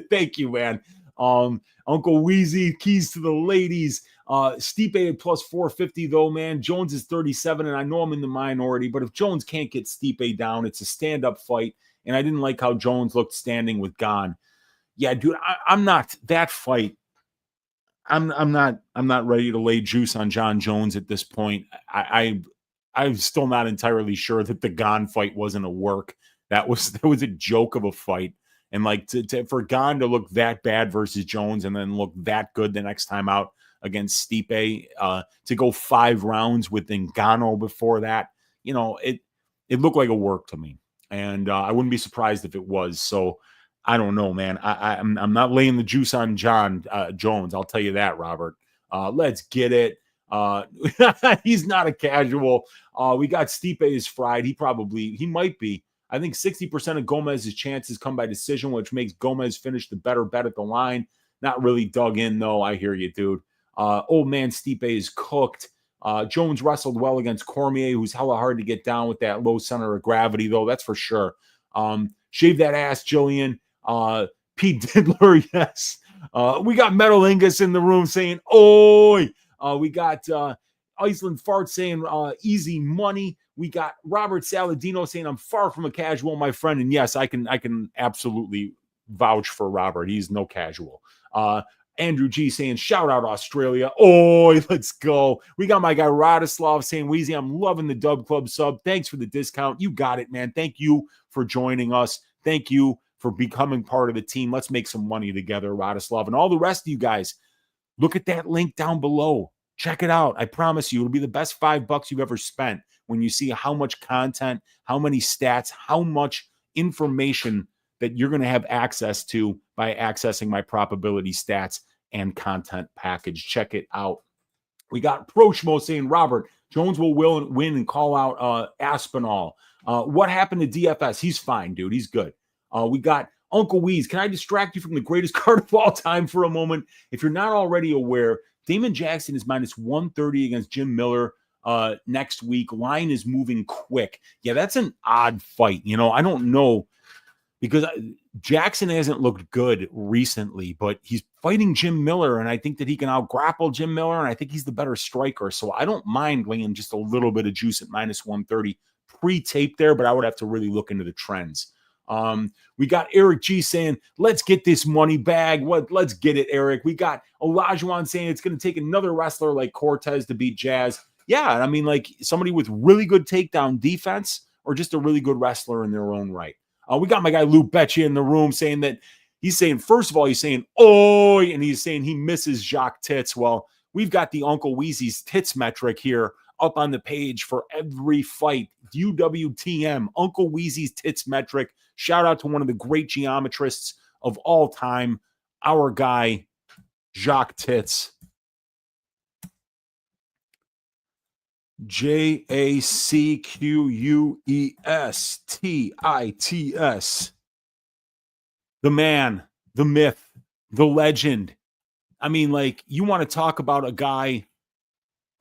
Thank you, man. Uncle Weezy, keys to the ladies. Stipe at plus 450, though, man. Jones is 37, and I know I'm in the minority, but if Jones can't get Stipe down, it's a stand-up fight, and I didn't like how Jones looked standing with Gane. Yeah, dude, I'm not that fight. I'm not ready to lay juice on John Jones at this point. I'm still not entirely sure that the Gane fight wasn't a work. That was a joke of a fight. And like for Gane to look that bad versus Jones and then look that good the next time out against Stipe, to go 5 rounds with Ngannou before that, it looked like a work to me. And I wouldn't be surprised if it was. So I don't know, man. I'm not laying the juice on John Jones. I'll tell you that, Robert. Let's get it. He's not a casual. We got Stipe is fried. He might be. I think 60% of Gomez's chances come by decision, which makes Gomez finish the better bet at the line. Not really dug in, though. I hear you, dude. Old man Stipe is cooked. Jones wrestled well against Cormier, who's hella hard to get down with that low center of gravity, though. That's for sure. Shave that ass, Jillian. Pete Diddler, yes. We got Metalingus in the room saying, oi. We got Iceland Fart saying easy money. We got Robert Saladino saying, I'm far from a casual, my friend. And yes, I can absolutely vouch for Robert. He's no casual. Andrew G saying, shout out Australia. Oi, let's go. We got my guy Radislav saying, Weezy, I'm loving the Dub Club sub. Thanks for the discount. You got it, man. Thank you for joining us. Thank you for becoming part of the team. Let's make some money together, Radislav. And all the rest of you guys, look at that link down below. Check it out. I promise you, it'll be the best $5 you've ever spent when you see how much content, how many stats, how much information that you're going to have access to by accessing my probability stats and content package. Check it out. We got Prochmo saying, Robert, Jones will win and call out Aspinall. What happened to DFS? He's fine, dude. He's good. We got Uncle Weez. Can I distract you from the greatest card of all time for a moment? If you're not already aware, Damon Jackson is minus 130 against Jim Miller next week. Line is moving quick. Yeah, that's an odd fight. I don't know, because Jackson hasn't looked good recently, but he's fighting Jim Miller, and I think that he can out-grapple Jim Miller, and I think he's the better striker. So I don't mind laying just a little bit of juice at minus 130 pre-tape there, but I would have to really look into the trends. We got Eric G saying, let's get this money bag. Let's get it, Eric. We got Olajuwon saying it's going to take another wrestler like Cortez to beat Jazz. Yeah, I mean, like somebody with really good takedown defense or just a really good wrestler in their own right. We got my guy Lou Beccia in the room saying that he's saying, first of all, he's saying, oi, and he's saying he misses Jacques Tits. Well, we've got the Uncle Weezy's Tits metric here up on the page for every fight. UWTM, Uncle Weezy's Tits metric. Shout out to one of the great geometrists of all time, our guy, Jacques Tits. JACQUESTITS. The man, the myth, the legend. I mean, like, you want to talk about a guy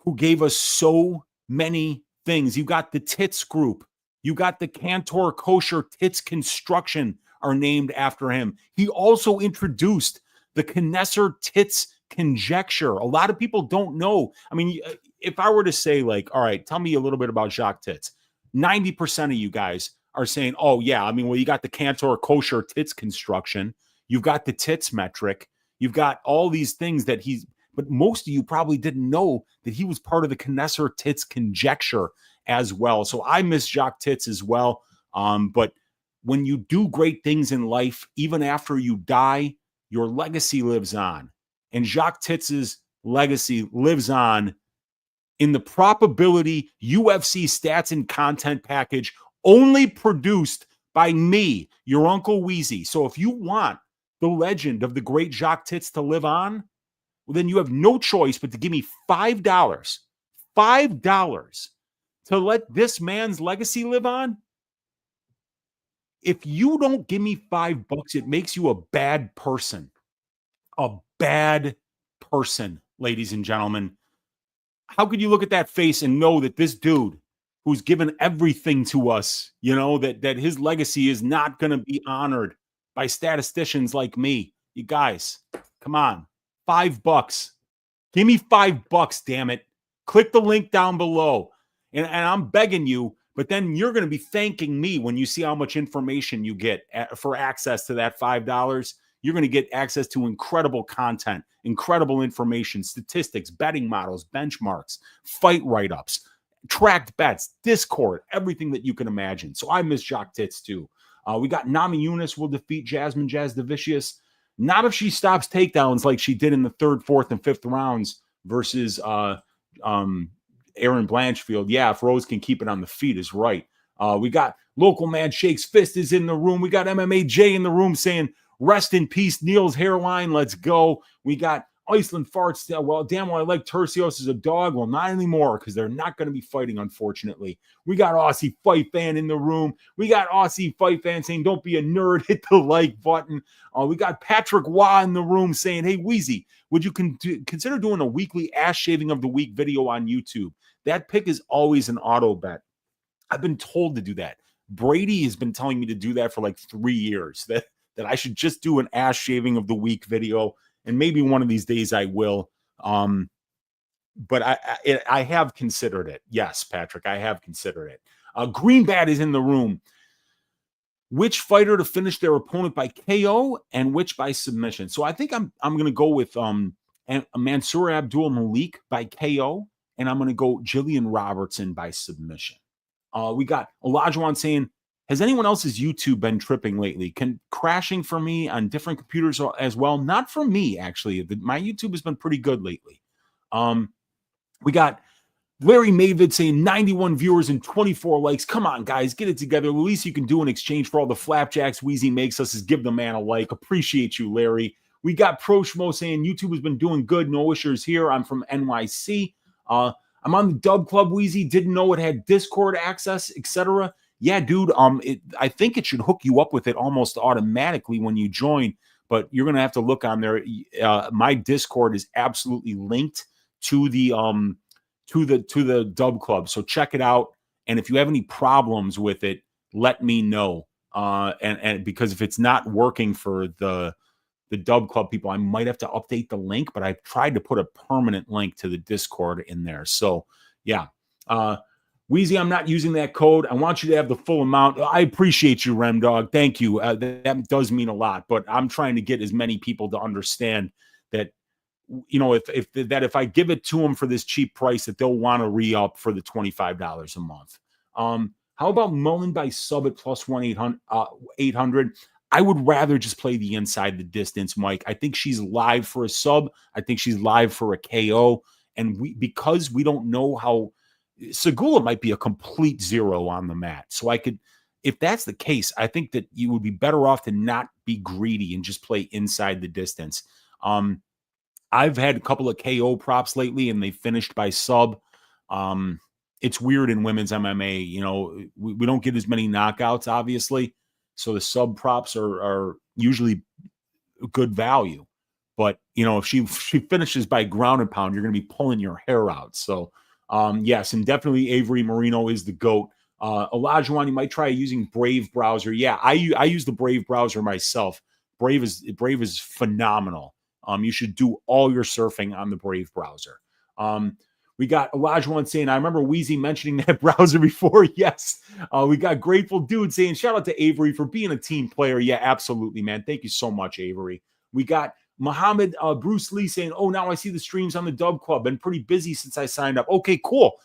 who gave us so many things. You got the Tits Group. You got the Cantor Kosher Tits Construction are named after him. He also introduced the Knesser Tits Conjecture. A lot of people don't know. I mean, if I were to say, like, all right, tell me a little bit about Jacques Tits, 90% of you guys are saying, oh, yeah, I mean, well, you got the Cantor Kosher Tits Construction. You've got the Tits metric. You've got all these things that but most of you probably didn't know that he was part of the Knesser Tits Conjecture as well. So I miss Jacques Tits as well. But when you do great things in life, even after you die, your legacy lives on. And Jacques Tits's legacy lives on in the probability UFC stats and content package only produced by me, your Uncle Weezy. So if you want the legend of the great Jacques Tits to live on, well, then you have no choice but to give me $5 to let this man's legacy live on. if you don't give me $5, it makes you a bad person. A bad person, ladies and gentlemen. How could you look at that face and know that this dude who's given everything to us, that his legacy is not going to be honored by statisticians like me? You guys, come on. $5. Give me $5, damn it. Click the link down below. And I'm begging you, but then you're going to be thanking me when you see how much information you get for access to that $5. You're going to get access to incredible content, incredible information, statistics, betting models, benchmarks, fight write-ups, tracked bets, Discord, everything that you can imagine. So I miss Jock Tits too. We got Nami Yunus will defeat Jasmine Jasdavicius. Not if she stops takedowns like she did in the 3rd, 4th, and 5th rounds versus Aaron Blanchfield. Yeah, if Rose can keep it on the feet is right. We got Local Man Shakes Fist is in the room. We got MMA J in the room saying, rest in peace, Neil's hairline. Let's go. We got Iceland Farts. Well, damn, well, I like Tercios as a dog. Well, not anymore because they're not going to be fighting, unfortunately. We got Aussie Fight Fan in the room. We got Aussie Fight Fan saying, don't be a nerd. Hit the like button. We got Patrick Wah in the room saying, hey, Weezy, would you consider doing a weekly ass shaving of the week video on YouTube? That pick is always an auto bet. I've been told to do that. Brady has been telling me to do that for like 3 years, that I should just do an ass shaving of the week video, and maybe one of these days I will. But I have considered it. Yes, Patrick, I have considered it. Greenbat is in the room. Which fighter to finish their opponent by KO and which by submission? So I think I'm going to go with Mansour Abdul Malik by KO, and I'm going to go Jillian Robertson by submission. We got Olajuwon saying, has anyone else's YouTube been tripping lately? Crashing for me on different computers as well? Not for me, actually. My YouTube has been pretty good lately. We got Larry Mavid saying 91 viewers and 24 likes. Come on, guys, get it together. The least you can do in exchange for all the flapjacks Weezy makes us is give the man a like. Appreciate you, Larry. We got Proshmo saying YouTube has been doing good. No issues here. I'm from NYC. I'm on the Dub Club, Weezy. Didn't know it had Discord access, etc. Yeah, dude. I think it should hook you up with it almost automatically when you join, but you're gonna have to look on there. My Discord is absolutely linked to the Dub Club, so check it out. And if you have any problems with it, let me know. And because if it's not working for the Dub Club people, I might have to update the link, but I've tried to put a permanent link to the Discord in there. So yeah. Weezy, I'm not using that code. I want you to have the full amount. I appreciate you, Rem Dog. Thank you. That does mean a lot, but I'm trying to get as many people to understand that, if I give it to them for this cheap price, that they'll want to re-up for the $25 a month. How about Mullen by sub at plus 1-800? I would rather just play the inside the distance, Mike. I think she's live for a sub. I think she's live for a KO. And because we don't know how Segula might be a complete zero on the mat. So if that's the case, I think that you would be better off to not be greedy and just play inside the distance. I've had a couple of KO props lately and they finished by sub. It's weird in women's MMA. We don't get as many knockouts, obviously. So the sub props are usually good value. But, if she finishes by ground and pound, you're going to be pulling your hair out. So, yes, and definitely Avery Marino is the GOAT. Olajuwon, you might try using Brave browser. Yeah, I use the Brave browser myself. Brave is phenomenal. You should do all your surfing on the Brave browser. We got Olajuwon saying, I remember Weezy mentioning that browser before. Yes. We got Grateful Dude saying, shout out to Avery for being a team player. Yeah, absolutely, man. Thank you so much, Avery. We got Muhammad Bruce Lee saying, oh, now I see the streams on the Dub Club. Been pretty busy since I signed up. Okay, cool.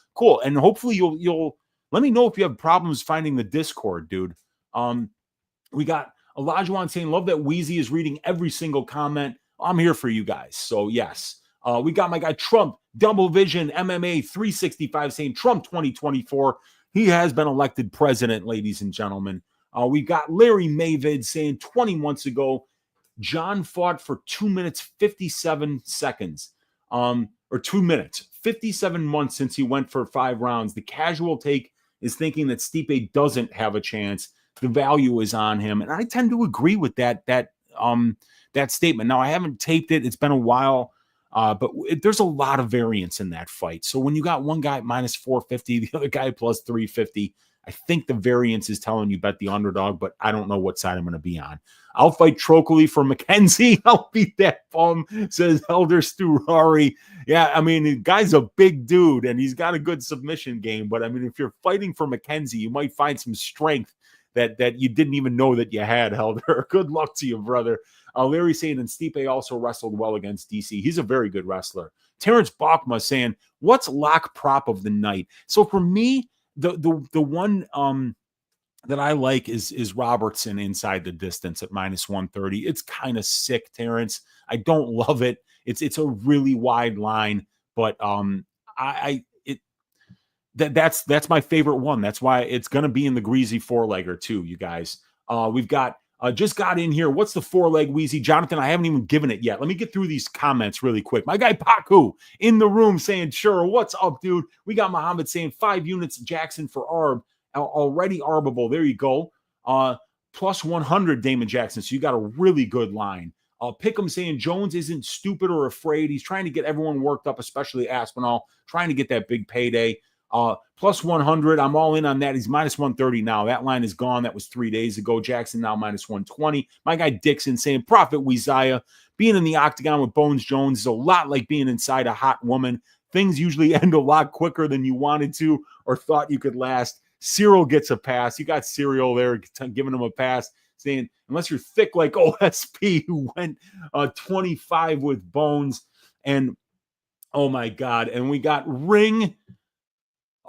And hopefully you'll let me know if you have problems finding the Discord, dude. We got Olajuwon saying, love that Weezy is reading every single comment. I'm here for you guys. So yes. We got my guy Trump, Double Vision MMA 365 saying Trump 2024. He has been elected president, ladies and gentlemen. We got Larry Mavid saying 20 months ago, John fought for 2 minutes, 57 seconds, or 2 minutes, 57 months since he went for 5 rounds. The casual take is thinking that Stipe doesn't have a chance. the value is on him. And I tend to agree with that statement. Now, I haven't taped it. It's been a while. But there's a lot of variance in that fight. So when you got one guy at minus 450, the other guy plus 350, I think the variance is telling you bet the underdog, but I don't know what side I'm going to be on. I'll fight Trocoli for McKenzie. I'll beat that bum, says Elder Sturari. Yeah, I mean, the guy's a big dude, and he's got a good submission game. But, I mean, if you're fighting for McKenzie, you might find some strength that you didn't even know that you had, Elder. Good luck to you, brother. Larry saying, and Stipe also wrestled well against DC. He's a very good wrestler. Terrence Bachma saying, what's lock prop of the night? So for me, the one that I like is Robertson inside the distance at minus 130. It's kind of sick, Terrence. I don't love it. It's a really wide line, but that's my favorite one. That's why it's going to be in the Greasy 4-legger too, you guys. We've got just got in here. What's the 4-leg Weezy? Jonathan, I haven't even given it yet. Let me get through these comments really quick. My guy Paku in the room saying, sure, what's up, dude? We got Muhammad saying 5 units Jackson for Arb. Already arbable. There you go. Plus 100 Damon Jackson. So you got a really good line. Pick'em saying Jones isn't stupid or afraid. He's trying to get everyone worked up, especially Aspinall, trying to get that big payday. Plus 100. I'm all in on that. He's minus 130 now. That line is gone. That was 3 days ago. Jackson now minus 120. My guy Dixon saying Prophet Weeziah. Being in the octagon with Bones Jones is a lot like being inside a hot woman. Things usually end a lot quicker than you wanted to or thought you could last. Cyril gets a pass. You got Cyril there giving him a pass, saying, unless you're thick like OSP, who went 25 with Bones. And, oh, my God. And we got Ring.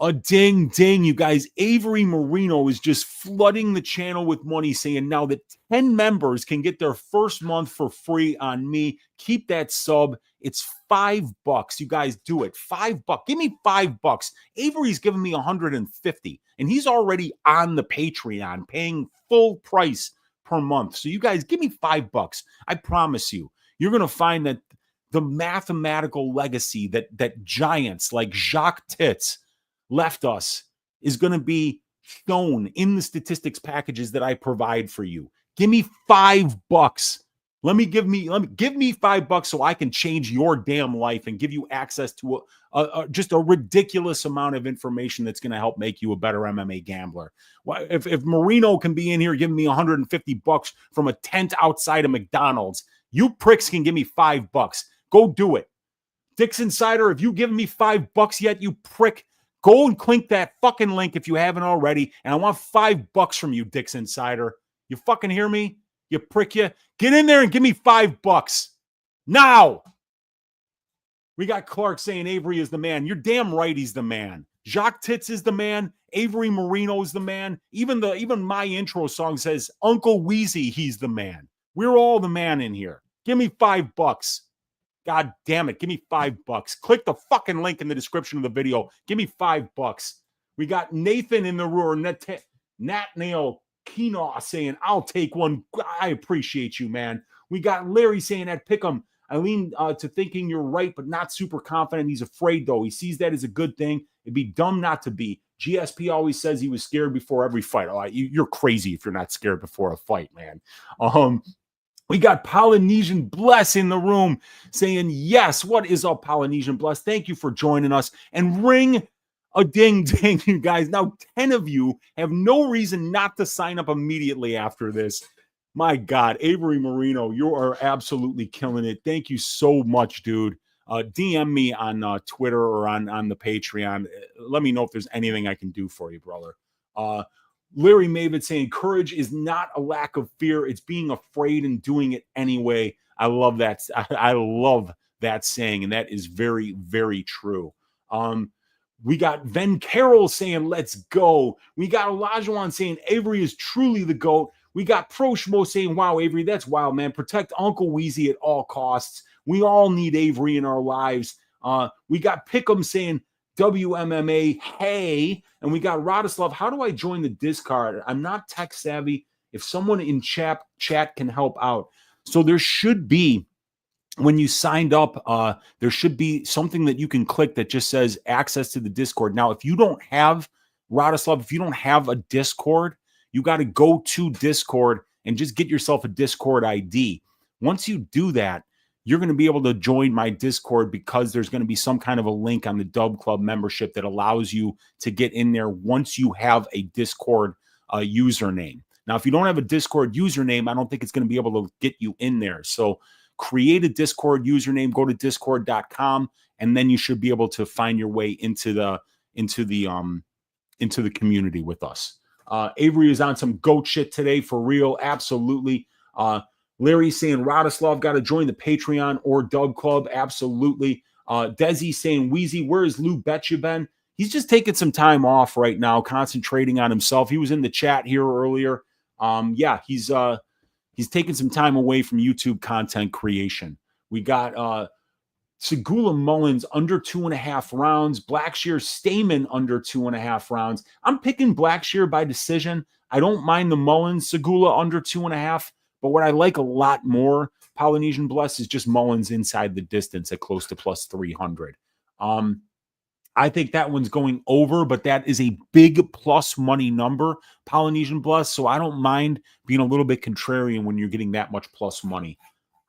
A ding, ding, you guys. Avery Marino is just flooding the channel with money, saying now that 10 members can get their first month for free on me. Keep that sub. It's $5. You guys do it. $5. Give me $5. Avery's giving me 150, and he's already on the Patreon, paying full price per month. So you guys give me $5. I promise you, you're gonna find that the mathematical legacy that giants like Jacques Tits left us is going to be shown in the statistics packages that I provide for you. Give me $5. Give me $5 so I can change your damn life and give you access to just a ridiculous amount of information that's going to help make you a better MMA gambler. If Marino can be in here giving me $150 from a tent outside of McDonald's, you pricks can give me $5. Go do it. Dick's Insider, if you give me $5 yet, you prick, go and click that fucking link if you haven't already. And I want $5 from you, Dick's Insider. You fucking hear me? You prick you. Get in there and give me $5. Now. We got Clark saying Avery is the man. You're damn right he's the man. Jacques Tits is the man. Avery Marino is the man. Even my intro song says Uncle Weezy, he's the man. We're all the man in here. Give me $5. God damn it. Give me $5. Click the fucking link in the description of the video. Give me $5. We got Nathan in the room. Natnail Keenaw saying, I'll take one. I appreciate you, man. We got Larry saying at Pick'em, I lean to thinking you're right, but not super confident. He's afraid, though. He sees that as a good thing. It'd be dumb not to be. GSP always says he was scared before every fight. Oh, you're crazy if you're not scared before a fight, man. We got Polynesian Bless in the room saying, yes, what is up, Polynesian Bless? Thank you for joining us. And ring a ding, ding, you guys. Now, 10 of you have no reason not to sign up immediately after this. My God, Avery Marino, you are absolutely killing it. Thank you so much, dude. DM me on Twitter or on the Patreon. Let me know if there's anything I can do for you, brother. Larry Mavid saying courage is not a lack of fear. It's being afraid and doing it anyway. I love that. I love that saying. And that is very, very true. We got Ven Carroll saying, let's go. We got Olajuwon saying Avery is truly the GOAT. We got Pro Schmo saying, wow, Avery, that's wild, man. Protect Uncle Weezy at all costs. We all need Avery in our lives. We got Pick'em saying, WMMA, hey. And we got Radislav, how do I join the Discord? I'm not tech savvy. If someone in chat can help out. So there should be, when you signed up, there should be something that you can click that just says access to the Discord. Now, if you don't have, Radislav, if you don't have a Discord, you got to go to Discord and just get yourself a Discord ID. Once you do that, you're going to be able to join my Discord because there's going to be some kind of a link on the Dub Club membership that allows you to get in there once you have a Discord username. Now, if you don't have a Discord username, I don't think it's going to be able to get you in there. So create a Discord username, go to discord.com, and then you should be able to find your way into the community with us. Avery is on some goat shit today for real. Absolutely. Larry saying Radislav got to join the Patreon or Dub Club. Absolutely. Desi saying, Weezy, where is Lou Betcha been? He's just taking some time off right now, concentrating on himself. He was in the chat here earlier. Yeah, he's taking some time away from YouTube content creation. We got Segula Mullins under 2.5 rounds. Blackshear Stamen under 2.5 rounds. I'm picking Blackshear by decision. I don't mind the Mullins Segula under 2.5. But what I like a lot more, Polynesian Bless, is just Mullins inside the distance at close to plus 300. I think that one's going over, but that is a big plus money number, Polynesian Bless. So I don't mind being a little bit contrarian when you're getting that much plus money.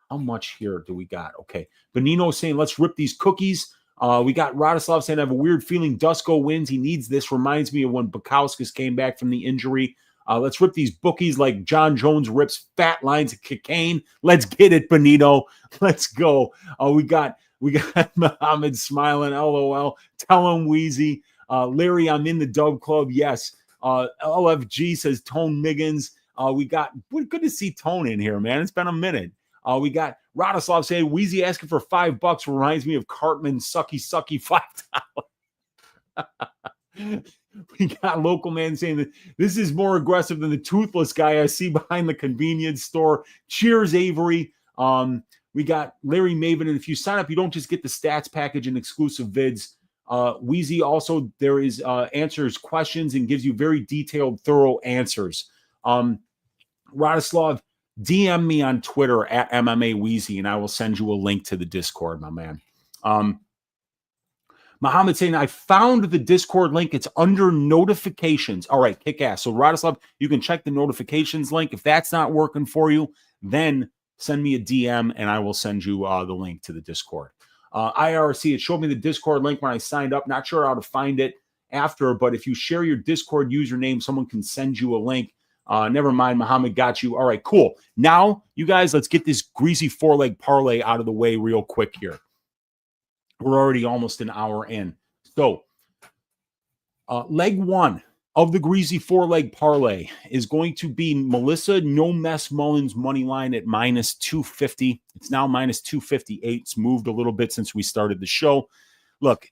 How much here do we got? Okay. Benino saying, let's rip these cookies. We got Radislav saying, I have a weird feeling Dusko wins. He needs this. Reminds me of when Bukowskis came back from the injury. Let's rip these bookies like John Jones rips fat lines of cocaine. Let's get it, Benito. Let's go. We got Muhammad smiling, LOL. Tell him, Weezy. Larry, I'm in the Dub Club. Yes. LFG says Tone Miggins. We're good to see Tone in here, man. It's been a minute. We got Radislav saying Weezy asking for $5 reminds me of Cartman sucky $5. We got Local Man saying that this is more aggressive than the toothless guy I see behind the convenience store. Cheers, Avery. We got Larry Maven, and if you sign up, you don't just get the stats package and exclusive vids. Weezy also there is answers questions and gives you very detailed, thorough answers. Radislav, DM me on Twitter at MMA Weezy, and I will send you a link to the Discord, my man. Muhammad saying, I found the Discord link. It's under notifications. All right, kick ass. So, Radislav, you can check the notifications link. If that's not working for you, then send me a DM, and I will send you the link to the Discord. IRC, it showed me the Discord link when I signed up. Not sure how to find it after, but if you share your Discord username, someone can send you a link. Never mind, Muhammad got you. All right, cool. Now, you guys, let's get this greasy 4-leg parlay out of the way real quick here. We're already almost an hour in. So, leg one of the greasy 4-leg parlay is going to be Melissa No Mess Mullins money line at minus 250. It's now minus 258. It's moved a little bit since we started the show. Look,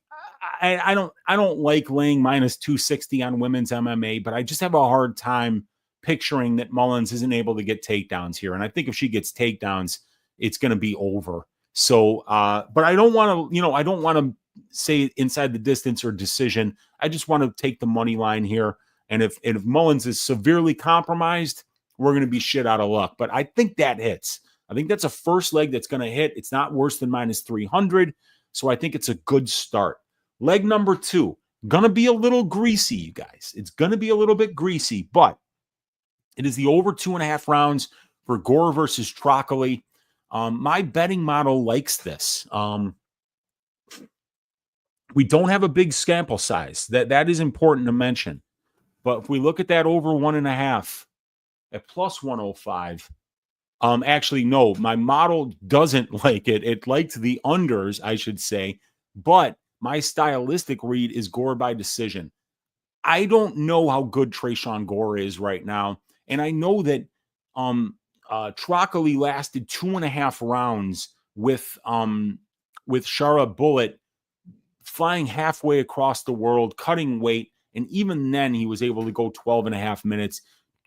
I don't like laying minus 260 on women's MMA, but I just have a hard time picturing that Mullins isn't able to get takedowns here. And I think if she gets takedowns, it's going to be over. So, but I don't want to, I don't want to say inside the distance or decision. I just want to take the money line here. And if Mullins is severely compromised, we're going to be shit out of luck. But I think that hits. I think that's a first leg that's going to hit. It's not worse than minus 300. So I think it's a good start. Leg number two, going to be a little greasy, you guys. It's going to be a little bit greasy, but it is the over 2.5 rounds for Gore versus Trocoli. My betting model likes this. We don't have a big sample size. That is important to mention. But if we look at that over 1.5 at plus 105, actually, no, my model doesn't like it. It liked the unders, I should say. But my stylistic read is Gore by decision. I don't know how good Trayshawn Gore is right now. And I know that Trocoli lasted 2.5 rounds with Shara Bullet flying halfway across the world, cutting weight, and even then he was able to go 12.5 minutes.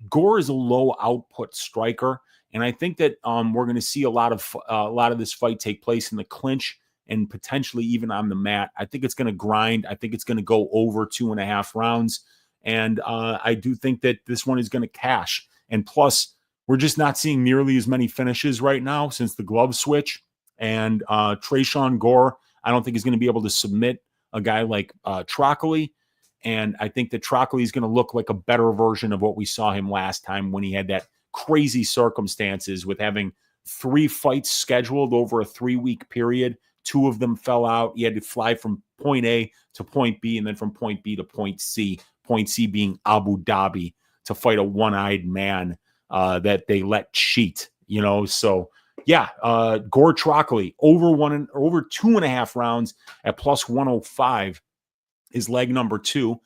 Gore is a low output striker, and I think that we're going to see a lot of this fight take place in the clinch and potentially even on the mat. I think it's going to grind. I think it's going to go over 2.5 rounds, and I do think that this one is going to cash. And plus, we're just not seeing nearly as many finishes right now since the glove switch. And Trayshawn Gore, I don't think he's going to be able to submit a guy like Trocoli. And I think that Trockley is going to look like a better version of what we saw him last time when he had that crazy circumstances with having 3 fights scheduled over a 3-week period. 2 of them fell out. He had to fly from point A to point B and then from point B to point C being Abu Dhabi, to fight a one-eyed man that they let cheat, So yeah, Gore Trockley over 2.5 rounds at plus 105 is leg number 2.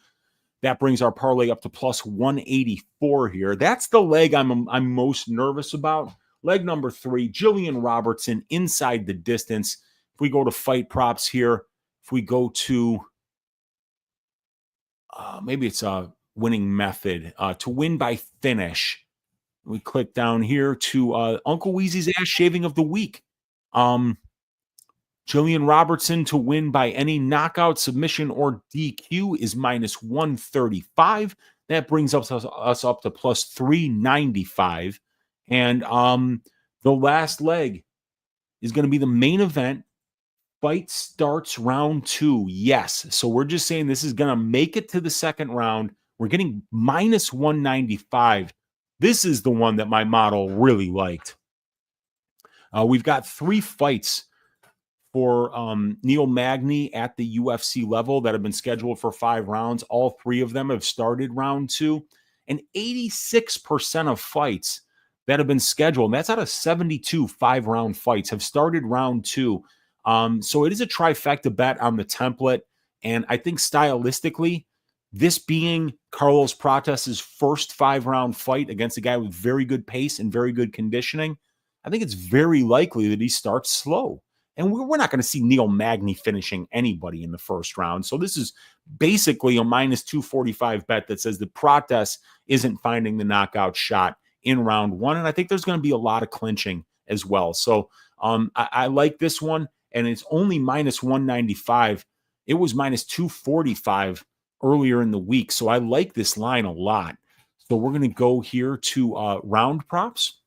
That brings our parlay up to plus 184 here. That's the leg I'm most nervous about. Leg number 3, Jillian Robertson inside the distance. If we go to fight props here, if we go to maybe it's a winning method to win by finish. We click down here to Uncle Weezy's ass shaving of the week. Jillian Robertson to win by any knockout, submission, or DQ is minus 135. That brings us up to plus 395. And the last leg is going to be the main event. Fight starts round 2. Yes. So we're just saying this is going to make it to the second round. We're getting minus 195. This is the one that my model really liked. We've got 3 fights for Neil Magny at the UFC level that have been scheduled for 5 rounds. All 3 of them have started round 2. And 86% of fights that have been scheduled, and that's out of 72 5-round fights, have started round 2. So it is a trifecta bet on the template. And I think stylistically, this being Carlos Prates' first 5-round fight against a guy with very good pace and very good conditioning, I think it's very likely that he starts slow. And we're not going to see Neil Magny finishing anybody in the first round. So this is basically a minus 245 bet that says that Prates isn't finding the knockout shot in round 1. And I think there's going to be a lot of clinching as well. So I like this one. And it's only minus 195. It was minus 245 earlier in the week. So I like this line a lot. So we're going to go here to round props.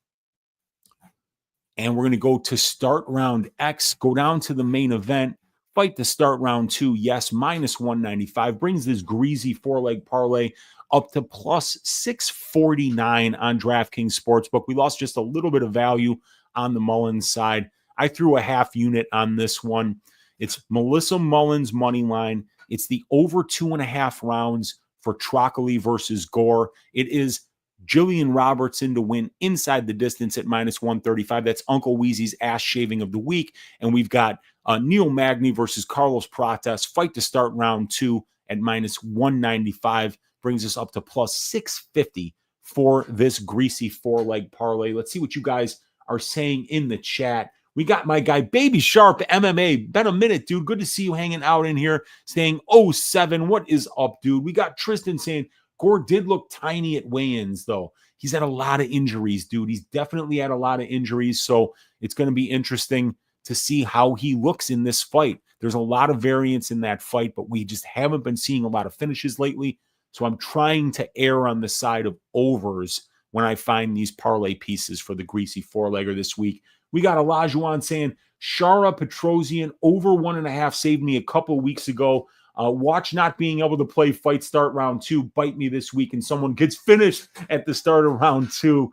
And we're going to go to start round X, go down to the main event, fight to start round 2. Yes, minus 195 brings this Greasy 4-leg parlay up to plus 649 on DraftKings Sportsbook. We lost just a little bit of value on the Mullins side. I threw a half unit on this one. It's Melissa Mullins money line. It's the over 2.5 rounds for Trockley versus Gore. It is Jillian Robertson to win inside the distance at minus 135. That's Uncle Weezy's ass shaving of the week. And we've got Neil Magny versus Carlos Prates. Fight to start round 2 at minus 195. Brings us up to plus 650 for this Greasy 4-leg parlay. Let's see what you guys are saying in the chat. We got my guy, Baby Sharp MMA. Been a minute, dude. Good to see you hanging out in here, saying 07. What is up, dude? We got Tristan saying, Gore did look tiny at weigh-ins, though. He's had a lot of injuries, dude. He's definitely had a lot of injuries, so it's going to be interesting to see how he looks in this fight. There's a lot of variance in that fight, but we just haven't been seeing a lot of finishes lately, so I'm trying to err on the side of overs when I find these parlay pieces for the Greasy 4-legger this week. We got Olajuwon saying, Shara Petrosian over 1.5 saved me a couple weeks ago. Watch not being able to play fight start round 2 bite me this week, and someone gets finished at the start of round 2.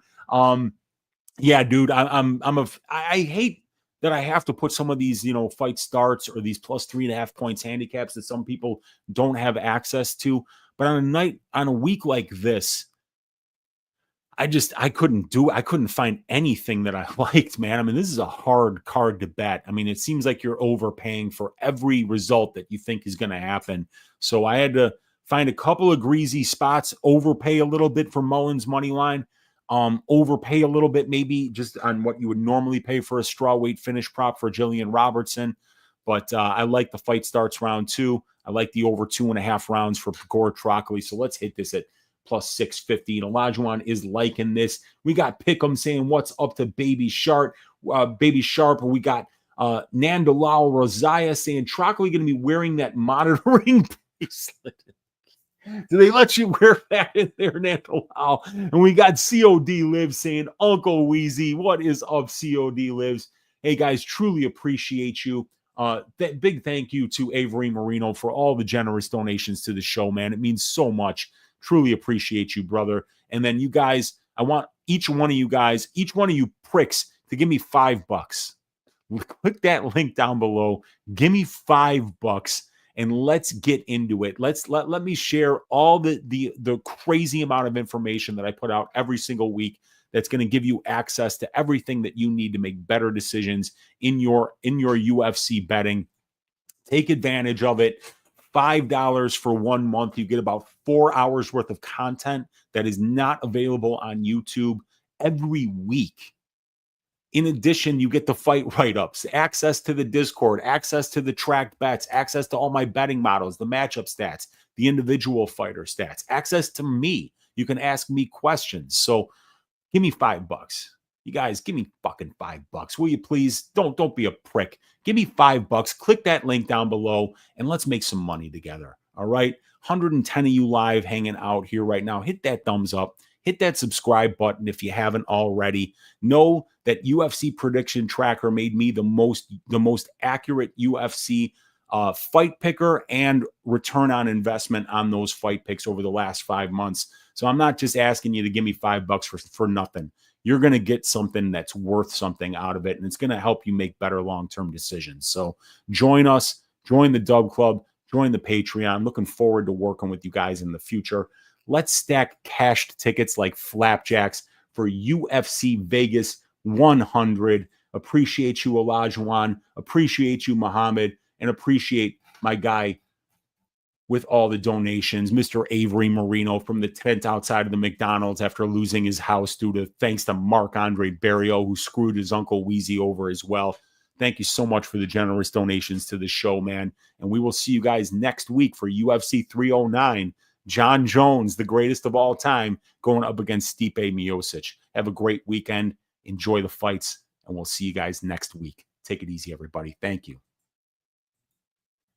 Yeah, dude, I hate that I have to put some of these, fight starts or these plus 3.5 points handicaps that some people don't have access to. But on a week like this, I couldn't find anything that I liked, man. I mean, this is a hard card to bet. I mean, it seems like you're overpaying for every result that you think is going to happen. So I had to find a couple of greasy spots, overpay a little bit for Mullins money line, overpay a little bit maybe just on what you would normally pay for a strawweight finish prop for Jillian Robertson. But I like the fight starts round 2. I like the over 2.5 rounds for Gore Trockley. So let's hit this at plus 650. And Olajuwon is liking this. We got Pick'em saying, what's up to Baby Sharp? We got Nandalal Rosaya saying, Trockley going to be wearing that monitoring bracelet. Do they let you wear that in there, Nandalal? And we got COD Lives saying, Uncle Weezy, what is up, COD Lives? Hey, guys, truly appreciate you. Big thank you to Avery Marino for all the generous donations to the show, man. It means so much. Truly appreciate you, brother. And then you guys, I want each one of you guys, each one of you pricks to give me $5. Click that link down below. Give me $5 and let's get into it. Let me share all the crazy amount of information that I put out every single week that's going to give you access to everything that you need to make better decisions in your UFC betting. Take advantage of it. $5 for 1 month. You get about 4 hours worth of content that is not available on YouTube every week. In addition, you get the fight write-ups, access to the Discord, access to the tracked bets, access to all my betting models, the matchup stats, the individual fighter stats, access to me. You can ask me questions. So give me $5. You guys, give me fucking $5. Will you please? Don't be a prick. Give me $5. Click that link down below and let's make some money together. All right. 110 of you live hanging out here right now. Hit that thumbs up. Hit that subscribe button if you haven't already. Know that UFC Prediction Tracker made me the most accurate UFC fight picker and return on investment on those fight picks over the last 5 months. So I'm not just asking you to give me $5 for nothing. You're going to get something that's worth something out of it, and it's going to help you make better long-term decisions. So join us, join the Dub Club, join the Patreon. Looking forward to working with you guys in the future. Let's stack cashed tickets like flapjacks for UFC Vegas 100. Appreciate you, Olajuwon. Appreciate you, Muhammad. And appreciate my guy with all the donations, Mr. Avery Marino from the tent outside of the McDonald's after losing his house thanks to Marc-Andre Barrio, who screwed his Uncle Weezy over as well. Thank you so much for the generous donations to the show, man. And we will see you guys next week for UFC 309. John Jones, the greatest of all time, going up against Stipe Miocic. Have a great weekend. Enjoy the fights, and we'll see you guys next week. Take it easy, everybody. Thank you.